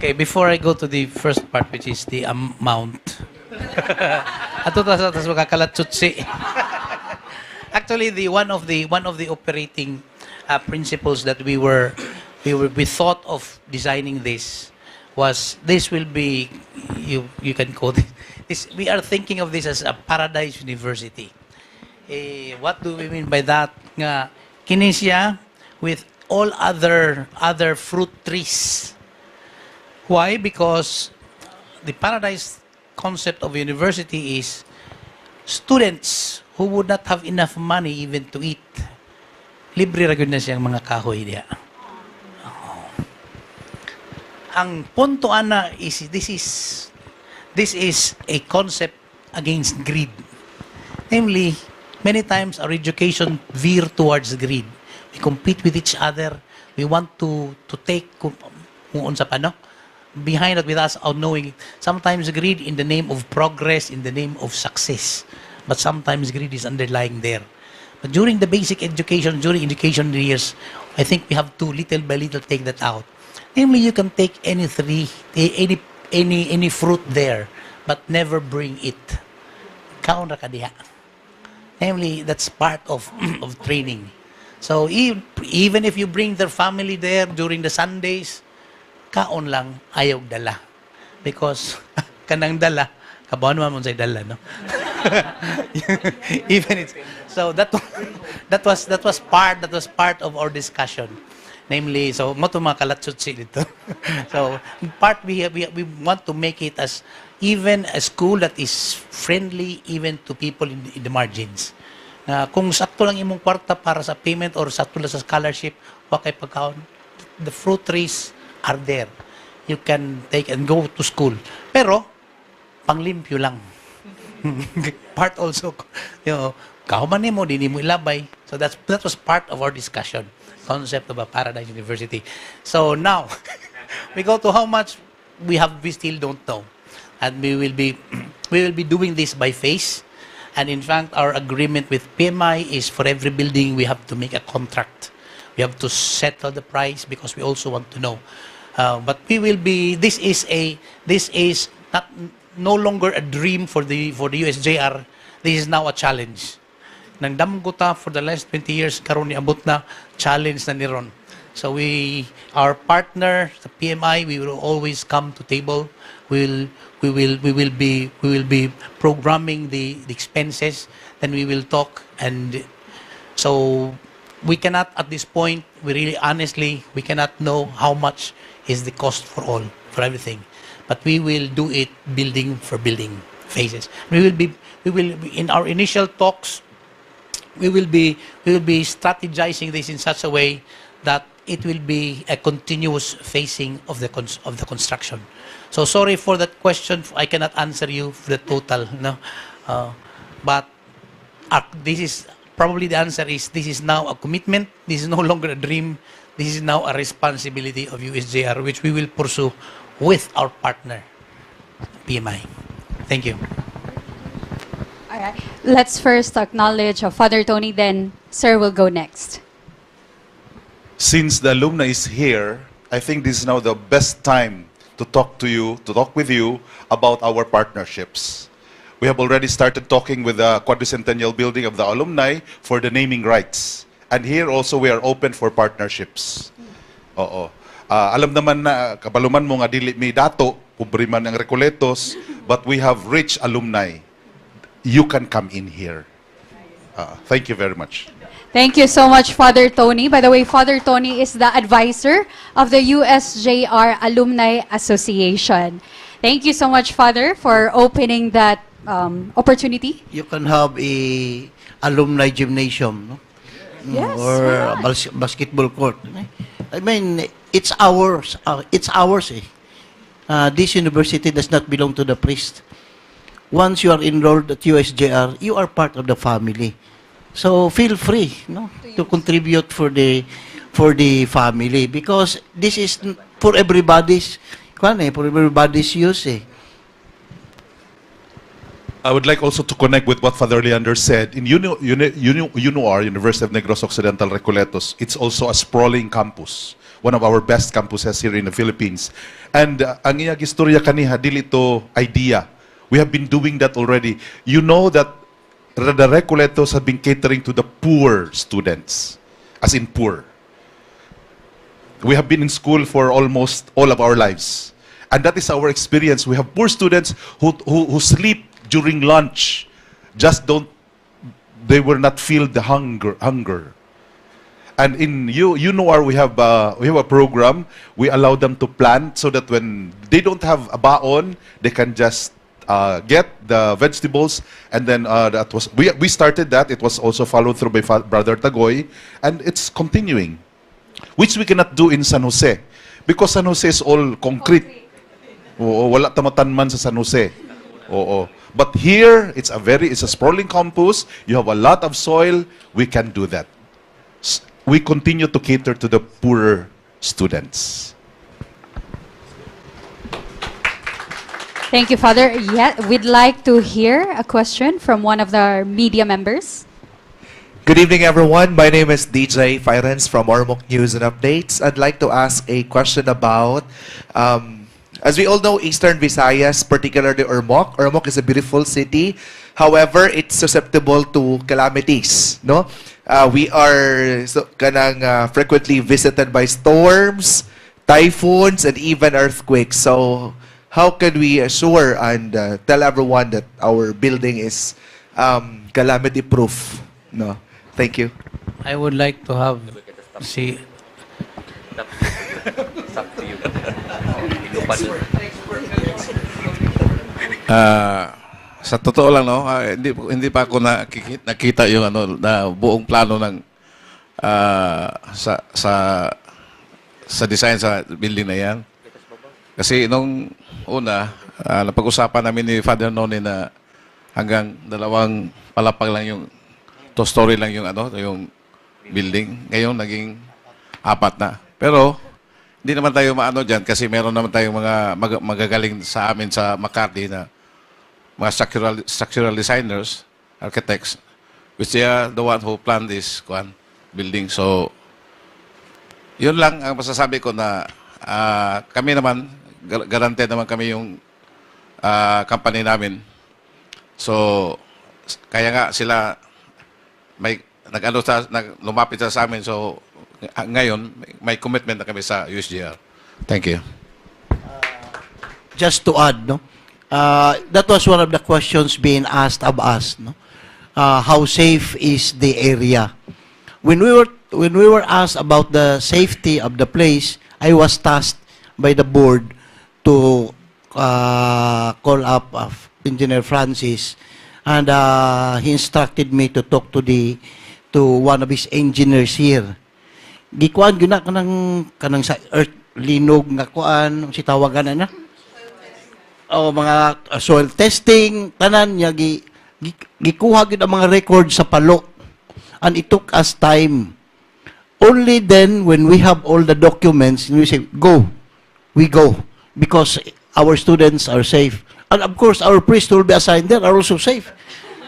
Speaker 5: Okay, before I go to the first part, which is the amount. Ato tas magkakalatsutsi. Actually, one of the operating principles that we thought of designing this was this will be you can call this. We are thinking of this as a paradise university. What do we mean by that? Nga kini siya with all other fruit trees. Why? Because the paradise concept of university is students who would not have enough money even to eat. Libre ra gyud na siyang mga kahoy diha. Ang punto ana is this is a concept against greed. Namely, many times our education veer towards greed. We compete with each other. We want to take kung unsa pa no? Behind it with us out knowing sometimes greed in the name of progress, in the name of success. But sometimes greed is underlying there. But during the basic education, during education years, I think we have to little by little take that out. Namely, you can take any tree, any fruit there, but never bring it. Kaon ra ka diha. Namely, that's part of of training. So even if you bring their family there during the Sundays, kaon lang ayaw dala. Because kanang dala, kabawan naman say dala, no? Even it's so that was part of our discussion. Namely, so mo to mga kalatsutsi dito. So part we want to make it as even a school that is friendly even to people in the margins. Na kung sakto lang imong kwarta para sa payment or sakto lang sa scholarship, wa kay pagkaon. The fruit trees are there. You can take and go to school. Pero, panglimpyo lang. Part also, kauman mo, di mo ilabay. So that was part of our discussion. Concept of a paradise university. So now, we go to how much we still don't know. And we will be doing this by phase. And in fact, our agreement with PMI is for every building we have to make a contract. We have to settle the price because we also want to know. But we will be. This is no longer a dream for the USJ-R. This is now a challenge. Nang damguta for the last 20 years karon ni abot na challenge na ni Ron. So our partner, the PMI, we will always come to table. We will be programming the expenses. Then we will talk, and so we cannot at this point. We really honestly we cannot know how much is the cost for everything, but we will do it building for building phases. We will be in our initial talks. We will be strategizing this in such a way that it will be a continuous phasing of the construction. So sorry for that question. I cannot answer you for the total. No, but this is probably the answer is this is now a commitment. This is no longer a dream. This is now a responsibility of USJ-R, which we will pursue with our partner, PMI. Thank you.
Speaker 1: All right. Let's first acknowledge Father Tony, then Sir will go next.
Speaker 11: since the alumni is here, I think this is now the best time to talk to you, to talk with you about our partnerships. We have already started talking with the quadricentennial building of the alumni for the naming rights. And here also we are open for partnerships. Oo. Alam naman na kabaluman mo nga dili mi dato, pobre man ang Recoletos, but we have rich alumni. You can come in here. Thank you very much.
Speaker 1: Thank you so much, Father Tony. By the way, Father Tony is the advisor of the USJ-R Alumni Association. Thank you so much, Father, for opening that opportunity.
Speaker 3: You can have a alumni gymnasium, no?
Speaker 1: Yes,
Speaker 3: Or a basketball court. I mean, it's ours. It's ours. This university does not belong to the priest. Once you are enrolled at USJ-R, you are part of the family. So feel free, no, to contribute for the family, because this is for everybody's use.
Speaker 11: I would like also to connect with what Father Leander said. In UNOR, University of Negros Occidental Recoletos, it's also a sprawling campus. One of our best campuses here in the Philippines. And ang iyang istorya kaniha, dili to idea. We have been doing that already. You know that the Recoletos have been catering to the poor students, as in poor. We have been in school for almost all of our lives. And that is our experience. We have poor students who sleep during lunch. They will not feel the hunger. And in UNOR, we have a program. We allow them to plant so that when they don't have a baon, they can just get the vegetables, and then we started that. It was also followed through by Brother Tagoy, and it's continuing, which we cannot do in San Jose because San Jose is all concrete. Oo, wala tamatanman sa San Jose. Oo. But here it's a sprawling campus. You have a lot of soil. We can do that. We continue to cater to the poorer students.
Speaker 1: Thank you, Father. Yeah, we'd like to hear a question from one of the media members.
Speaker 12: Good evening, everyone. My name is DJ Firens from Ormoc News and Updates. I'd like to ask a question about, as we all know, Eastern Visayas, particularly Ormoc. Ormoc is a beautiful city. However, it's susceptible to calamities. No, we are frequently visited by storms, typhoons, and even earthquakes. So, how can we assure and tell everyone that our building is calamity-proof? No, thank you.
Speaker 5: I would like to have see.
Speaker 4: Sa totoo lang, no, hindi pa ako nakita yung na buong plano ng sa design sa building na yan. Kasi nung una, napag-usapan namin ni Father Noni na hanggang 2 palapag lang yung 2-story lang yung yung building. Ngayon naging 4 na. Pero hindi naman tayo maano diyan kasi meron naman tayong mga magagaling sa amin sa Makati na mga structural designers, architects, which they are the one who planned this building. So, yun lang ang masasabi ko na kami naman, guaranteed naman kami yung company namin. So, kaya nga sila lumapit sa amin. So, ngayon, may commitment na kami sa USJ-R. Thank you.
Speaker 3: Just to add, no, that was one of the questions being asked of us, no, how safe is the area? When we were asked about the safety of the place, I was tasked by the board to call up Engineer Francis, and he instructed me to talk to one of his engineers here. Gikuan gyud na kanang sa earth linog nga kuan si tawagan na. O mga soil testing tanan niya gikuha gyud ang mga record sa palo, and it took us time. Only then when we have all the documents we say go, we go, because our students are safe, and of course our priests who will be assigned there are also safe.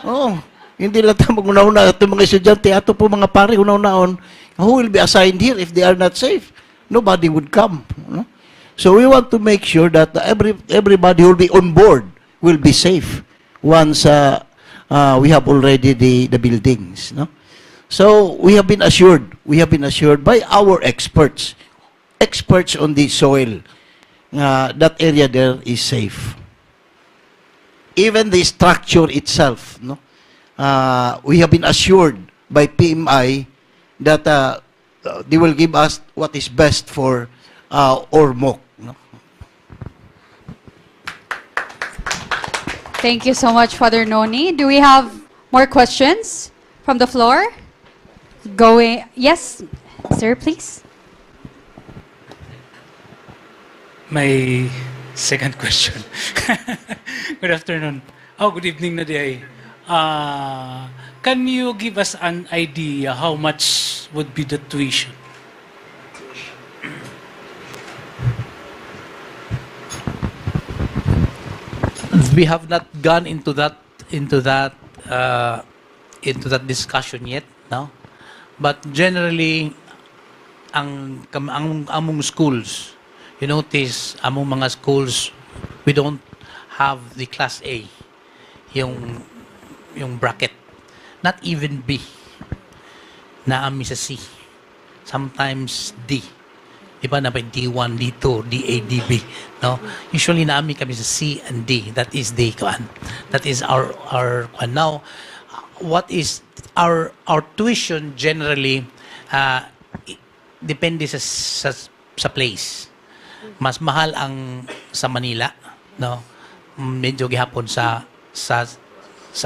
Speaker 3: Oh, hindi lang tayo mag-una-una ito mga estudyante, ato po mga pare una-unaon Who will be assigned here if they are not safe? Nobody would come. You know? So we want to make sure that everybody who will be on board will be safe once we have already the buildings. No? So we have been assured by our experts on the soil, that area there is safe. Even the structure itself, no? We have been assured by PMI that they will give us what is best for Ormoc. No?
Speaker 1: Thank you so much, Father Noni. Do we have more questions from the floor? Yes, sir, please.
Speaker 6: My second question. Good afternoon. Oh, good evening, Nadia. Can you give us an idea how much would be the tuition?
Speaker 5: We have not gone into that discussion yet, no. But generally, among schools, you notice among mga schools, we don't have the class A, yung bracket, not even B. Naami sa C, sometimes D. Iba na ba D1, D2, DA, DB, no? Usually naami kami sa C and D. That is the kuan. That is our kuan. Now, what is our tuition generally depende sa place. Mas mahal ang sa Manila, no? Medyo gihapon sa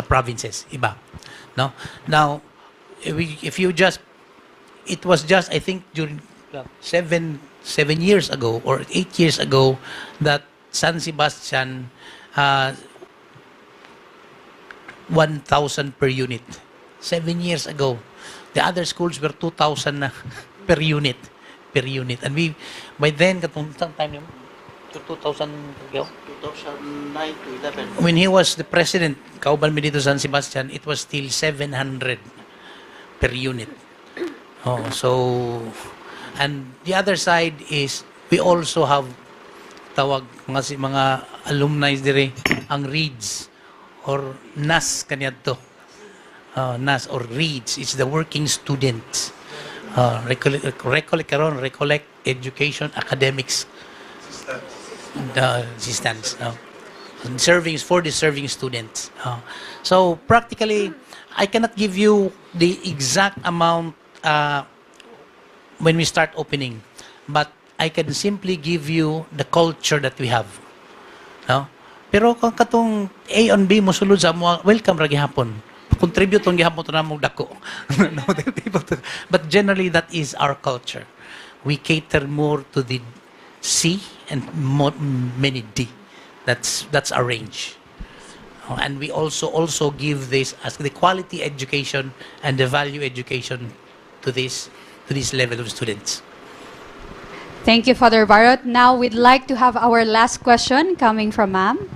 Speaker 5: provinces, iba, no? Now, if you just, it was just, I think during 7 years ago or 8 years ago that San Sebastian 1,000 per unit. 7 years ago. The other schools were 2,000 na per unit. And we, by then, katong time yun, 2009 to 11. When he was the president, kauban mi dito San Sebastian, it was still 700 per unit. Oh, so, and the other side is, we also have tawag mga alumni dire, ang READS, or NAS kaniyadto. NAS or READS, it's the working students. Recollect education academics assistance, serving for the serving students. So practically, I cannot give you the exact amount when we start opening, but I can simply give you the culture that we have. No? Pero kung katong A on B mo sulod sa mo, welcome ra gihapon. Contribute on gihapon to namong dako. But generally, that is our culture. We cater more to the C and many D. That's our range. And we also give this as the quality education and the value education to this level of students.
Speaker 1: Thank you, Father Barot. Now we'd like to have our last question coming from ma'am.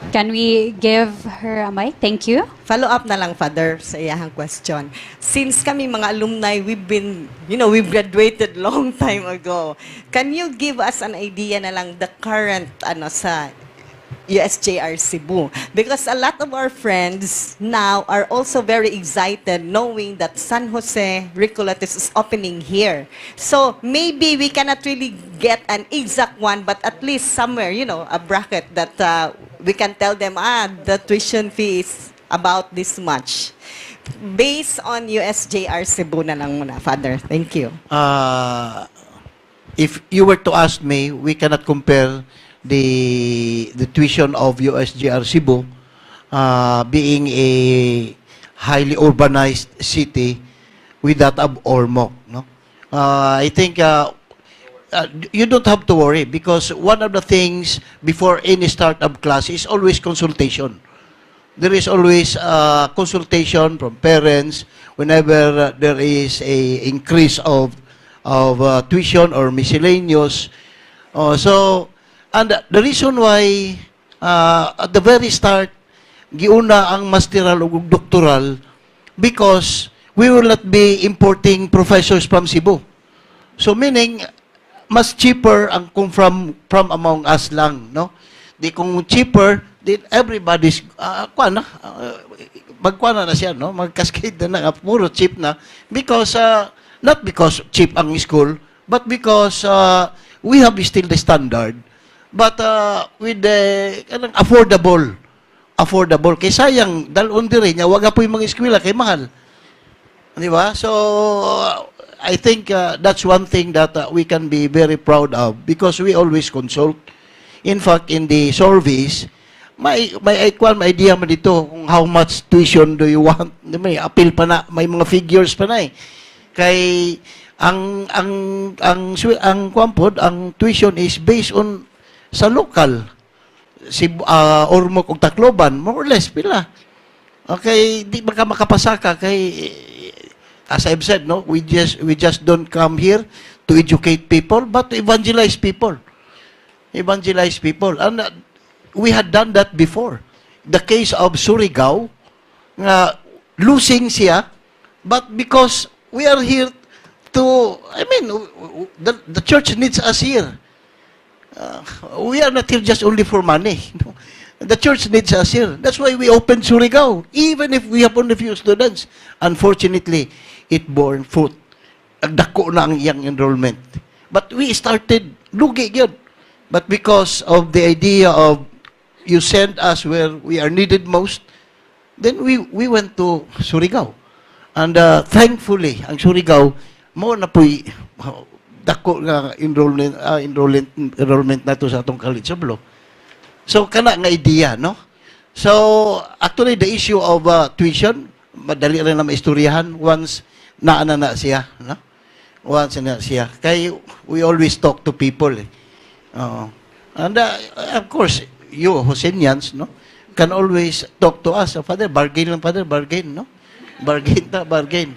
Speaker 1: Can we give her a mic? Thank you.
Speaker 9: Follow up na lang, Father, sa iyahang question. Since kami mga alumni, we've graduated long time ago. Can you give us an idea na lang the current sa USJ-R Cebu? Because a lot of our friends now are also very excited knowing that San Jose Recoletos is opening here. So maybe we cannot really get an exact one, but at least somewhere, a bracket that we can tell them, the tuition fee is about this much. Based on USJ-R Cebu na lang muna, Father. Thank you.
Speaker 3: If you were to ask me, we cannot compare the tuition of USJ-R Cebu being a highly urbanized city with that of Ormoc. No? I think you don't have to worry because one of the things before any startup class is always consultation. There is always consultation from parents whenever there is a increase of tuition or miscellaneous. And the reason why at the very start giuna ang masteral o doctoral because we will not be importing professors from Cebu. So meaning, mas cheaper ang kung from among us lang, no? Di kung cheaper, then everybody's, magkuha na siya, no? Mag-cascade na puro cheap na. Because, not because cheap ang school, but because we have still the standard, but with the affordable. Kay sayang, dalon di rin niya, wag po yung mga eskwela, kay mahal. Di ba? So, I think that's one thing that we can be very proud of because we always consult. In fact, in the surveys, may idea mo dito kung how much tuition do you want. May appeal pa na, may mga figures pa na eh. Kay ang tuition is based on sa local Ormoc ug Tacloban, more or less pila. Okay, di makapasa ka kay as I've said, no, we just don't come here to educate people, but to evangelize people. Evangelize people. And we had done that before. The case of Surigao, losing siya, but because we are here to, the church needs us here. We are not here just only for money. No? The church needs us here. That's why we opened Surigao, even if we have only few students. Unfortunately, it bore fruit. Dako na ang iyang enrollment. But we started, lugi yun. But because of the idea of you send us where we are needed most, then we went to Surigao. And thankfully, ang Surigao, mo na po'y dako nga enrollment na to sa atong college of law. So, kana nga idea, no? So, actually, the issue of tuition, madali rin na maistoryahan once na siya, no? Once na siya. Kaya we always talk to people, eh. And of course, you, Josenians, no, can always talk to us. Father, bargain lang, Father, bargain, no? Bargain.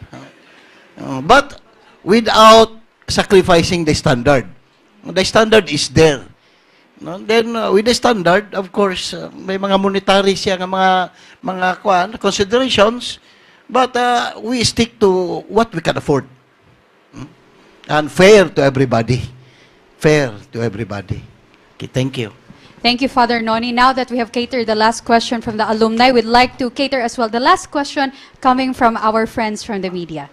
Speaker 3: But without sacrificing the standard. The standard is there. No? Then, with the standard, of course, may mga monetary siya nga mga considerations, but we stick to what we can afford. And fair to everybody. Fair to everybody. Okay, thank you.
Speaker 1: Thank you, Father Noni. Now that we have catered the last question from the alumni, we'd like to cater as well the last question coming from our friends from the media.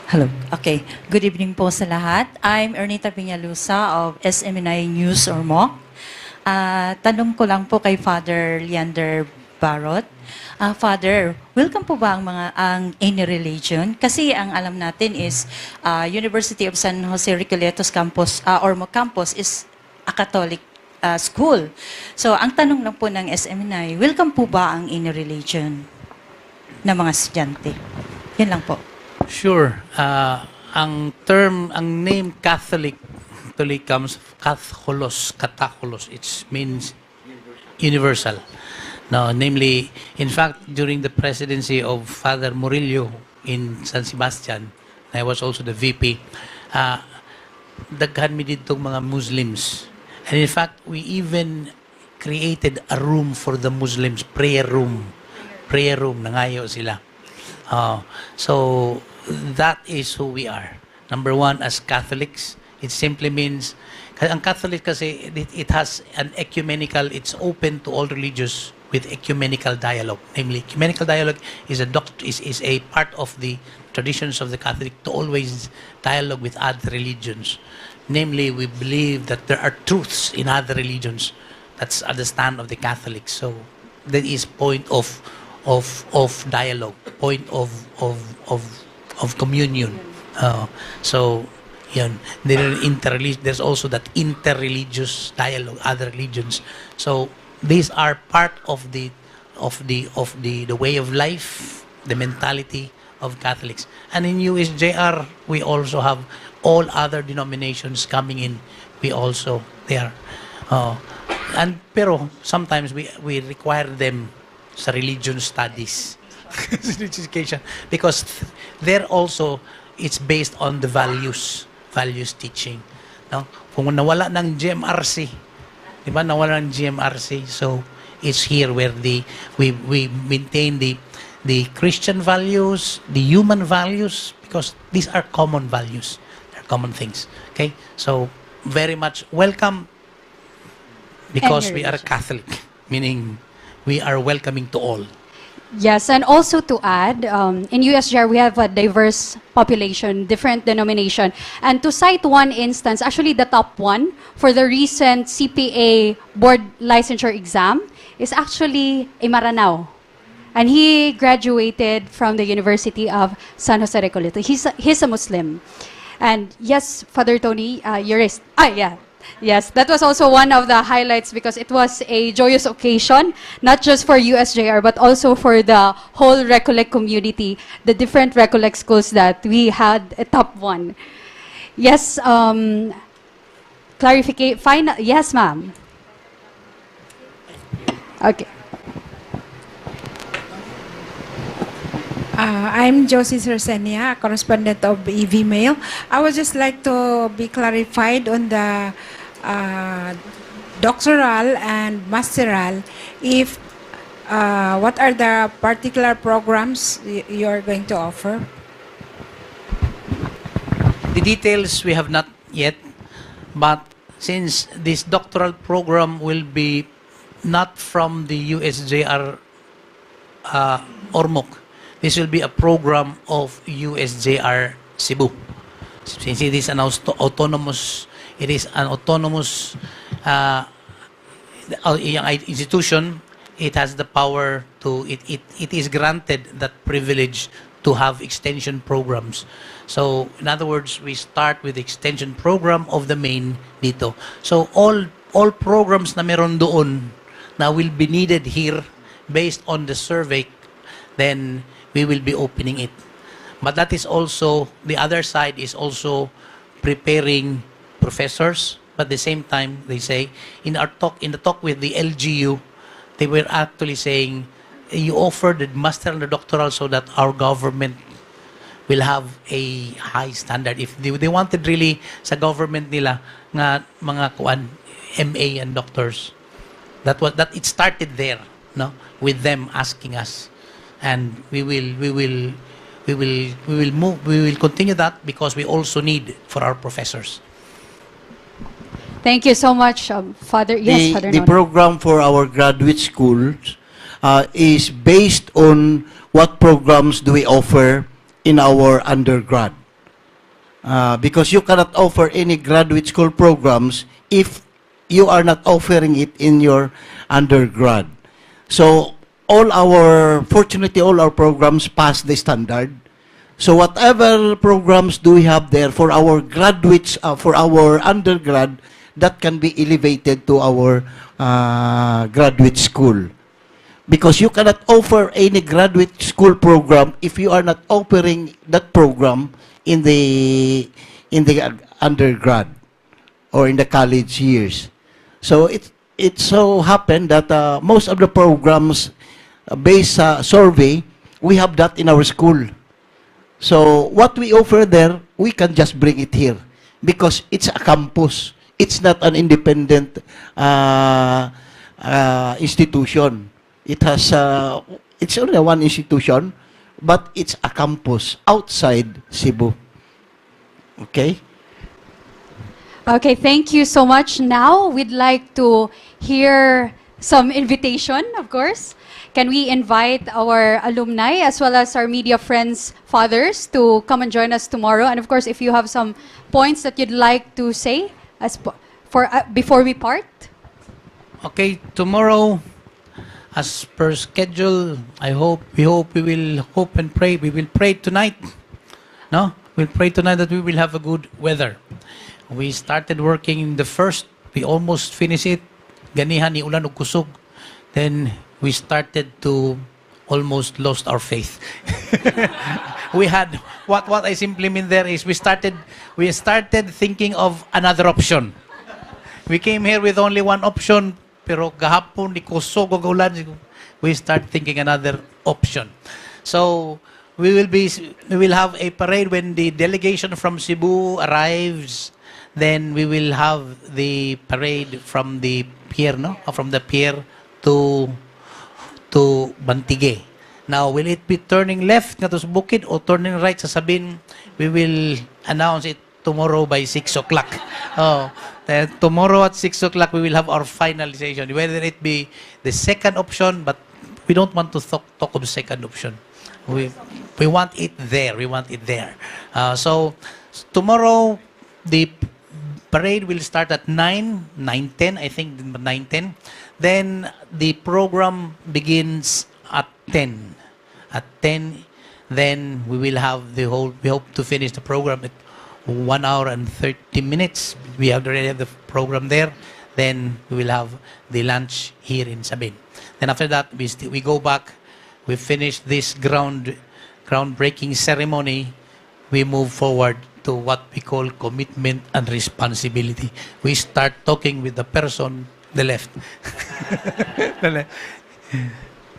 Speaker 13: Hello. Okay. Good evening po sa lahat. I'm Ernita Peñalusa of SMNI News Ormoc. Tanong ko lang po kay Father Leander Barot. Father, welcome po ba ang any religion? Kasi ang alam natin is University of San Jose Recoletos Campus, Ormoc Campus is a Catholic school. So, ang tanong lang po ng SMNI, welcome po ba ang any religion ng mga estudyante? Yan lang po.
Speaker 5: Sure. Ang name Catholic actually comes Katholos. It means universal. No, namely, in fact, during the presidency of Father Murillo in San Sebastian, I was also the VP, daghan mi ditong mga Muslims. And in fact, we even created a room for the Muslims, prayer room, nangayo sila. So, that is who we are. Number one, as Catholics, it simply means, ang Catholic kasi, it has an ecumenical, it's open to all religious with ecumenical dialogue. Namely, ecumenical dialogue is a part of the traditions of the Catholic to always dialogue with other religions. Namely, we believe that there are truths in other religions. That's the stand of the Catholics. So, that is point of dialogue, point of communion. So, yun. There's also that interreligious dialogue, other religions. So, these are part of the way of life, the mentality of Catholics. And in USJ-R, we also have all other denominations coming in. We also there. Pero sometimes we require them sa religion studies, education, because there also it's based on the values teaching. No? Kung nawala ng GMRC, Di ba? Nawala ng GMRC. So, it's here where we maintain the Christian values, the human values, because these are common values. They're common things. Okay? So, very much welcome because we are Catholic, meaning we are welcoming to all.
Speaker 1: Yes, and also to add, in USJ-R, we have a diverse population, different denomination. And to cite one instance, actually the top one for the recent CPA board licensure exam is actually a Maranao. And he graduated from the University of San Jose Recoleta. He's a Muslim. And yes, Father Tony, Yes, that was also one of the highlights because it was a joyous occasion, not just for USJ-R, but also for the whole Recollect community, the different Recollect schools that we had a top one. Yes, final, yes, ma'am. Okay.
Speaker 14: I'm Josenian, correspondent of EV Mail. I would just like to be clarified on the doctoral and masteral. If what are the particular programs you are going to offer?
Speaker 5: The details we have not yet, but since this doctoral program will be not from the USJ-R Ormoc, this will be a program of USJ-R Cebu. Since it is an autonomous institution, it has the power to, it is granted that privilege to have extension programs. So, in other words, we start with the extension program of the main dito. So, all programs na meron doon na will be needed here based on the survey, then we will be opening it. But that is also, the other side is also preparing professors, but at the same time, they say, in the talk with the LGU, they were actually saying, you offer the master and the doctoral so that our government will have a high standard. If they wanted really sa government nila nga mga kuan MA and doctors, that it started there, no, with them asking us. And we will continue that because we also need for our professors.
Speaker 1: Thank you so much, Father. Yes, Father.
Speaker 3: The program for our graduate schools is based on what programs do we offer in our undergrad. Because you cannot offer any graduate school programs if you are not offering it in your undergrad. So, fortunately, all our programs pass the standard. So whatever programs do we have there for our graduates, for our undergrad, that can be elevated to our graduate school. Because you cannot offer any graduate school program if you are not offering that program in the undergrad or in the college years. So it so happened that most of the programs based survey, we have that in our school. So what we offer there, we can just bring it here because it's a campus. It's not an independent institution. It has it's only one institution, but it's a campus outside Cebu. Okay?
Speaker 1: Okay, thank you so much. Now, we'd like to hear some invitation, of course. Can we invite our alumni as well as our media friends, fathers, to come and join us tomorrow? And of course, if you have some points that you'd like to say before we part.
Speaker 5: Okay, tomorrow, as per schedule, we will hope and pray. We will pray tonight. No? We'll pray tonight that we will have a good weather. We started working in the first, we almost finished it. Ganihan ni ulan ug kusog. Then we started to almost lost our faith. We had what I simply mean there is we started thinking of another option. We came here with only one option, pero gahapon ni kusog ug ulan, we start thinking another option. So we will have a parade when the delegation from Cebu arrives. then we will have the parade from the pier, no? From the pier to Bantige. Now, will it be turning left nga to sa bukid o turning right? Sasabihin, we will announce it tomorrow by 6 o'clock. Oh, then tomorrow at 6 o'clock, we will have our finalization. Whether it be the second option, but we don't want to talk of second option. We want it there. We want it there. So, tomorrow, the parade will start at 9:10, I think 9:10. Then, the program begins at 10. At 10, then we will have we hope to finish the program at 1 hour and 30 minutes. We already have the program there. Then we will have the lunch here in Sabin. Then after that, we go back. We finish this groundbreaking ceremony. We move forward to what we call commitment and responsibility. We start talking with the person, the left.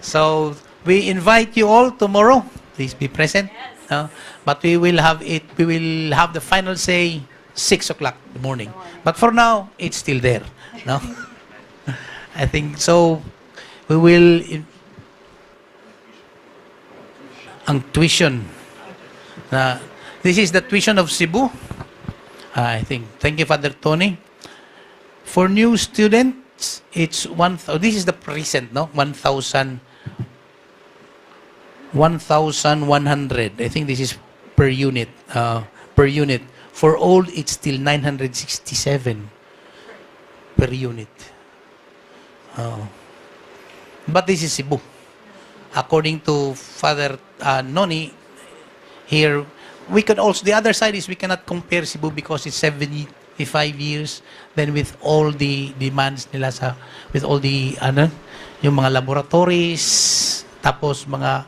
Speaker 5: So we invite you all tomorrow. Please be present. But we will have it. We will have the final say 6 o'clock in the morning. But for now, it's still there. No, I think so. We will. Ang tuition. This is the tuition of Cebu. I think. Thank you, Father Tony. For new students, it's 1,000. This is the present, no? 1,100. I think this is per unit. Per unit. For old, it's still 967 per unit. But this is Cebu. According to Father Noni, here, we can also, the other side is we cannot compare Cebu because it's 75 years. Then with all the demands nila with all the, yung mga laboratories, tapos mga,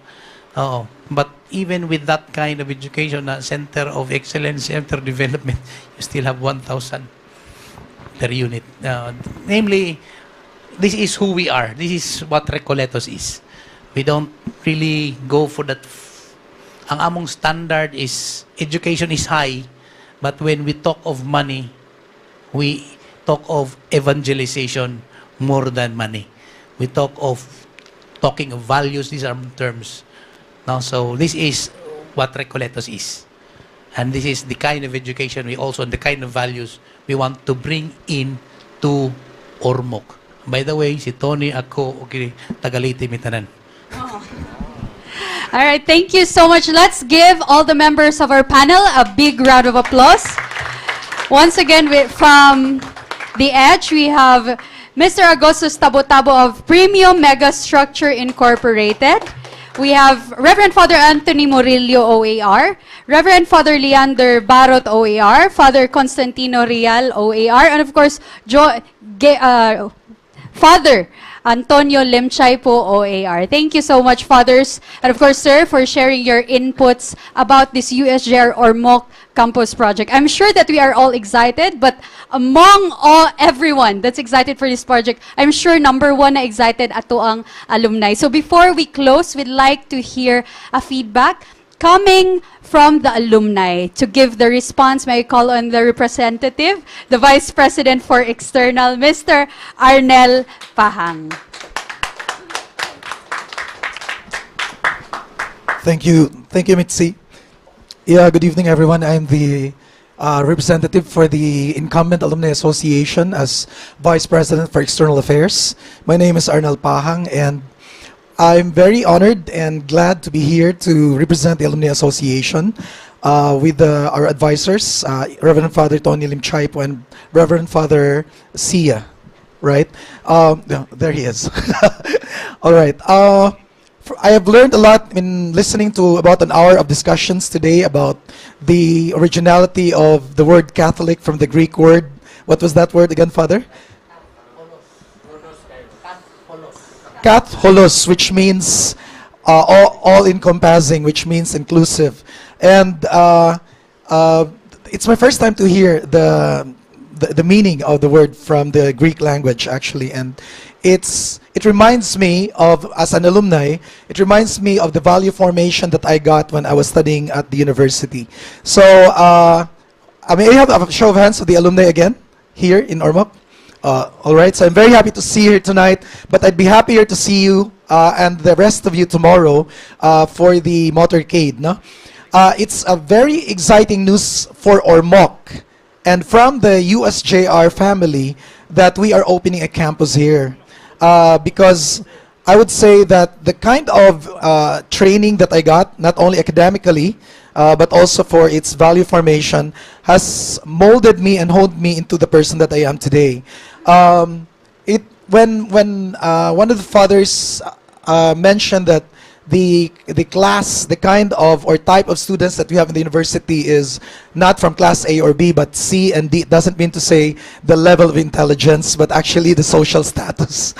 Speaker 5: but even with that kind of education, center of excellence, center of development, you still have 1,000 per unit. Namely, this is who we are. This is what Recoletos is. We don't really go for that. Ang among standard is, education is high, but when we talk of money, we talk of evangelization more than money. We talk of talking of values. These are terms. No? So this is what Recoletos is. And this is the kind of education we also, and the kind of values we want to bring in to Ormoc. By the way, si Tony, ako, okay, Tagalite, mitanan.
Speaker 1: All right, thank you so much. Let's give all the members of our panel a big round of applause. Once again, from the Edge, we have Mr. Agustus Tabo-Tabo of Premium Mega Structure Incorporated. We have Reverend Father Anthony Murillo, OAR, Reverend Father Leander Barot, OAR, Father Constantino Real, OAR, and of course, Father Antonio Limchay po, OAR. Thank you so much, Fathers. And of course, sir, for sharing your inputs about this USJ-R Ormoc Campus project. I'm sure that we are all excited, but among everyone that's excited for this project, I'm sure number one na excited ato ang alumni. So before we close, we'd like to hear a feedback coming from the alumni. To give the response, may I call on the representative, the Vice President for External, Mr. Arnel Pahang.
Speaker 15: Thank you, Mitzi. Yeah, good evening, everyone. I'm the representative for the Incumbent Alumni Association as Vice President for External Affairs. My name is Arnel Pahang, and I'm very honored and glad to be here to represent the Alumni Association with our advisors, Reverend Father Tony Limchaipo and Reverend Father Sia, right? There he is. All right. I have learned a lot in listening to about an hour of discussions today about the originality of the word Catholic from the Greek word. What was that word again, Father? Katholos, which means all-encompassing, which means inclusive. And it's my first time to hear the meaning of the word from the Greek language, actually. And it reminds me of, as an alumni, it reminds me of the value formation that I got when I was studying at the university. So may I have a show of hands for the alumni again here in Ormoc? All right, so I'm very happy to see you here tonight, but I'd be happier to see you and the rest of you tomorrow for the motorcade. No? It's a very exciting news for Ormoc and from the USJ-R family that we are opening a campus here. Because I would say that the kind of training that I got, not only academically, but also for its value formation, has molded me and honed me into the person that I am today. When one of the fathers mentioned that the class, the kind of or type of students that we have in the university is not from class A or B, but C and D. It doesn't mean to say the level of intelligence, but actually the social status.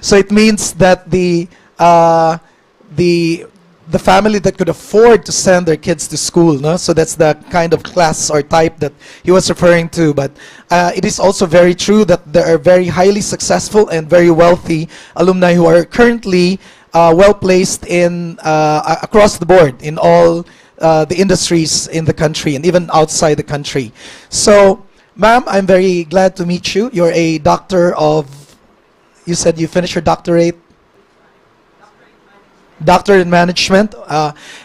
Speaker 15: So it means that the family that could afford to send their kids to school, no? So that's the kind of class or type that he was referring to. But it is also very true that there are very highly successful and very wealthy alumni who are currently well placed in across the board in all the industries in the country and even outside the country. So, ma'am, I'm very glad to meet you. You're a doctor of, you said you finished your doctorate? Doctor in Management.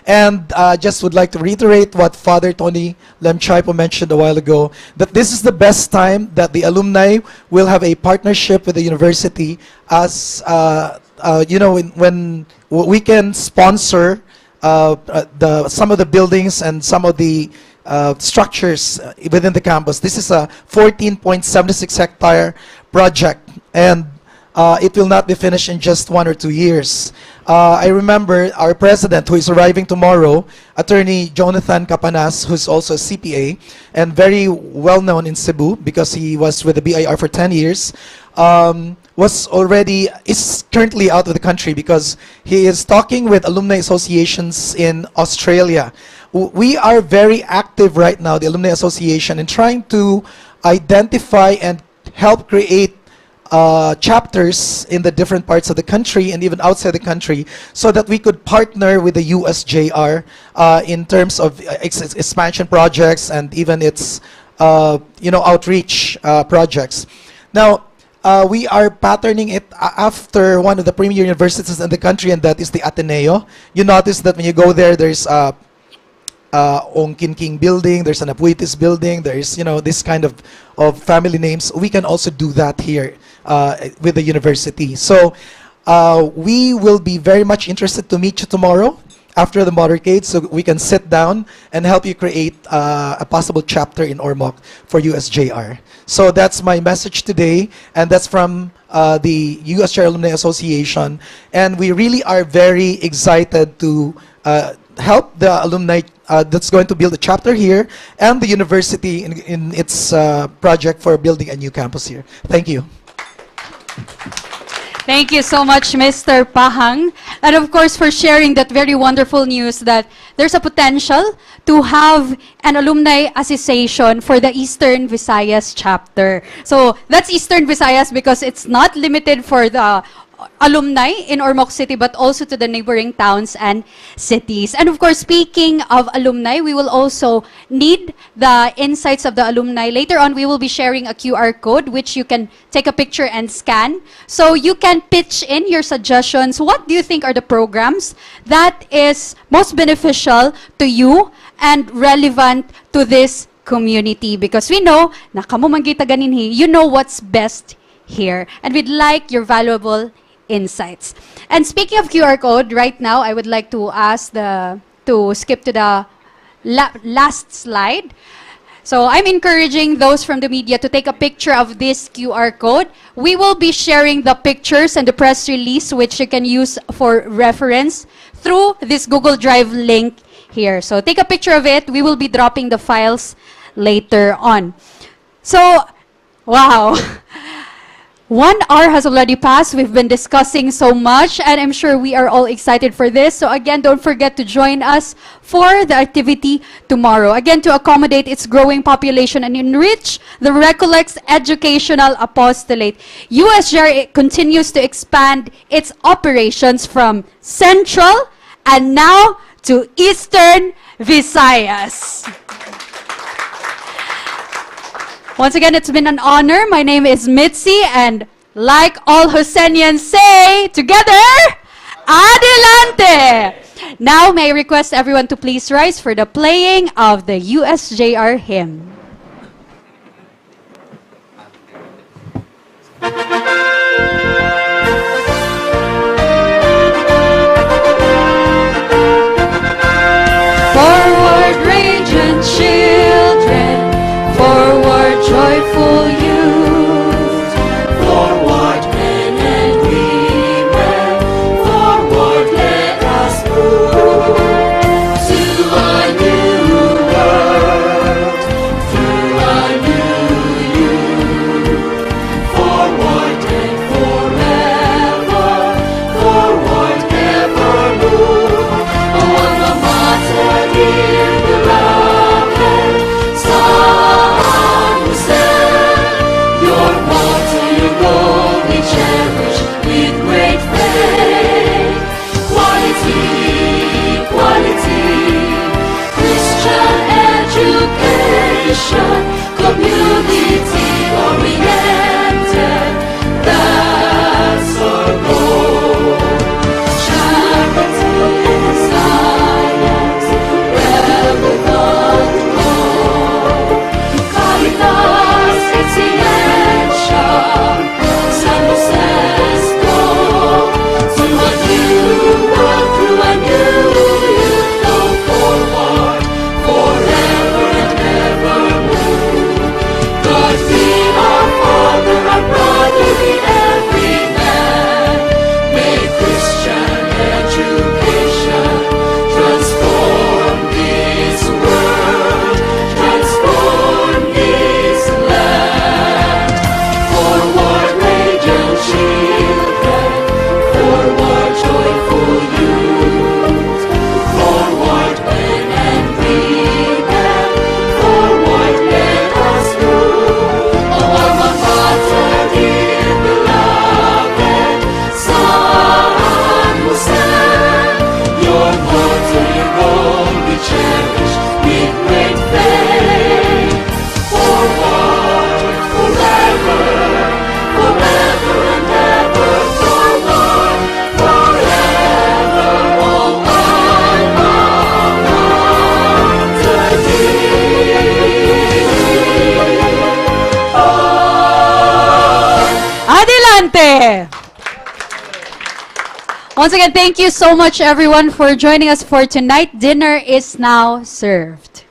Speaker 15: And just would like to reiterate what Father Tony Lemchaipo mentioned a while ago, that this is the best time that the alumni will have a partnership with the university as you know, when we can sponsor some of the buildings and some of the structures within the campus. This is a 14.76 hectare project, and it will not be finished in just 1 or 2 years. I remember our president, who is arriving tomorrow, Attorney Jonathan Capanas, who's also a CPA and very well known in Cebu because he was with the BIR for 10 years, is currently out of the country because he is talking with alumni associations in Australia. We are very active right now, the Alumni Association, in trying to identify and help create chapters in the different parts of the country and even outside the country so that we could partner with the USJ-R in terms of its expansion projects and even its outreach projects. Now, we are patterning it after one of the premier universities in the country, and that is the Ateneo. You notice that when you go there, there's Ong Kin King building, there's an Apuitis building, there's this kind of family names. We can also do that here with the university. So we will be very much interested to meet you tomorrow after the motorcade so we can sit down and help you create a possible chapter in Ormoc for USJ-R. So that's my message today, and that's from the USJ-R Alumni Association. And we really are very excited to help the alumni that's going to build a chapter here and the university in its project for building a new campus here. Thank you.
Speaker 1: Thank you so much, Mr. Pahang. And of course, for sharing that very wonderful news that there's a potential to have an alumni association for the Eastern Visayas chapter. So that's Eastern Visayas because it's not limited for the alumni in Ormoc City, but also to the neighboring towns and cities. And of course, speaking of alumni, we will also need the insights of the alumni. Later on, we will be sharing a QR code, which you can take a picture and scan. So you can pitch in your suggestions. What do you think are the programs that is most beneficial to you and relevant to this community? Because we know, na kamo man kita ganinhi, you know what's best here. And we'd like your valuable insights. And speaking of QR code, right now, I would like to ask to skip to the last slide. So I'm encouraging those from the media to take a picture of this QR code. We will be sharing the pictures and the press release, which you can use for reference through this Google Drive link here. So take a picture of it. We will be dropping the files later on. So, wow. 1 hour has already passed. We've been discussing so much, and I'm sure we are all excited for this. So again, don't forget to join us for the activity tomorrow. Again, to accommodate its growing population and enrich the Recollect's educational apostolate, USJ-R continues to expand its operations from Central and now to Eastern Visayas. Once again, it's been an honor. My name is Mitzi, and like all Josenians say, together, Adelante! Now, may I request everyone to please rise for the playing of the USJ-R hymn. Forward, radiant children, forward, joyful youth, forward, men and women, forward, let us move to a new world, through a new youth, forward and forever, forward, ever move. Oh, alma mater, dear beloved, San Jose, your motto, your goal we cherish with great faith. Quality, quality, Christian education, community oriented, that's our goal. Charity and science, relevant goal. Caritas, excellential, San Jose's goal. To a new world, through a new youth, go forward, forever and ever move. God be our Father, our brother, be every man. May Christian education transform this world, transform this land. Forward, radiant children, forward, joyful youth, forward, men and women, forward, let us move. Oh, alma mater, dear beloved, San Jose, your motto, your goal we cherish with great faith. Forward, forever, forever and ever, forward, forever. Oh, alma mater, Adelante! Once again, thank you so much, everyone, for joining us for tonight. Dinner is now served.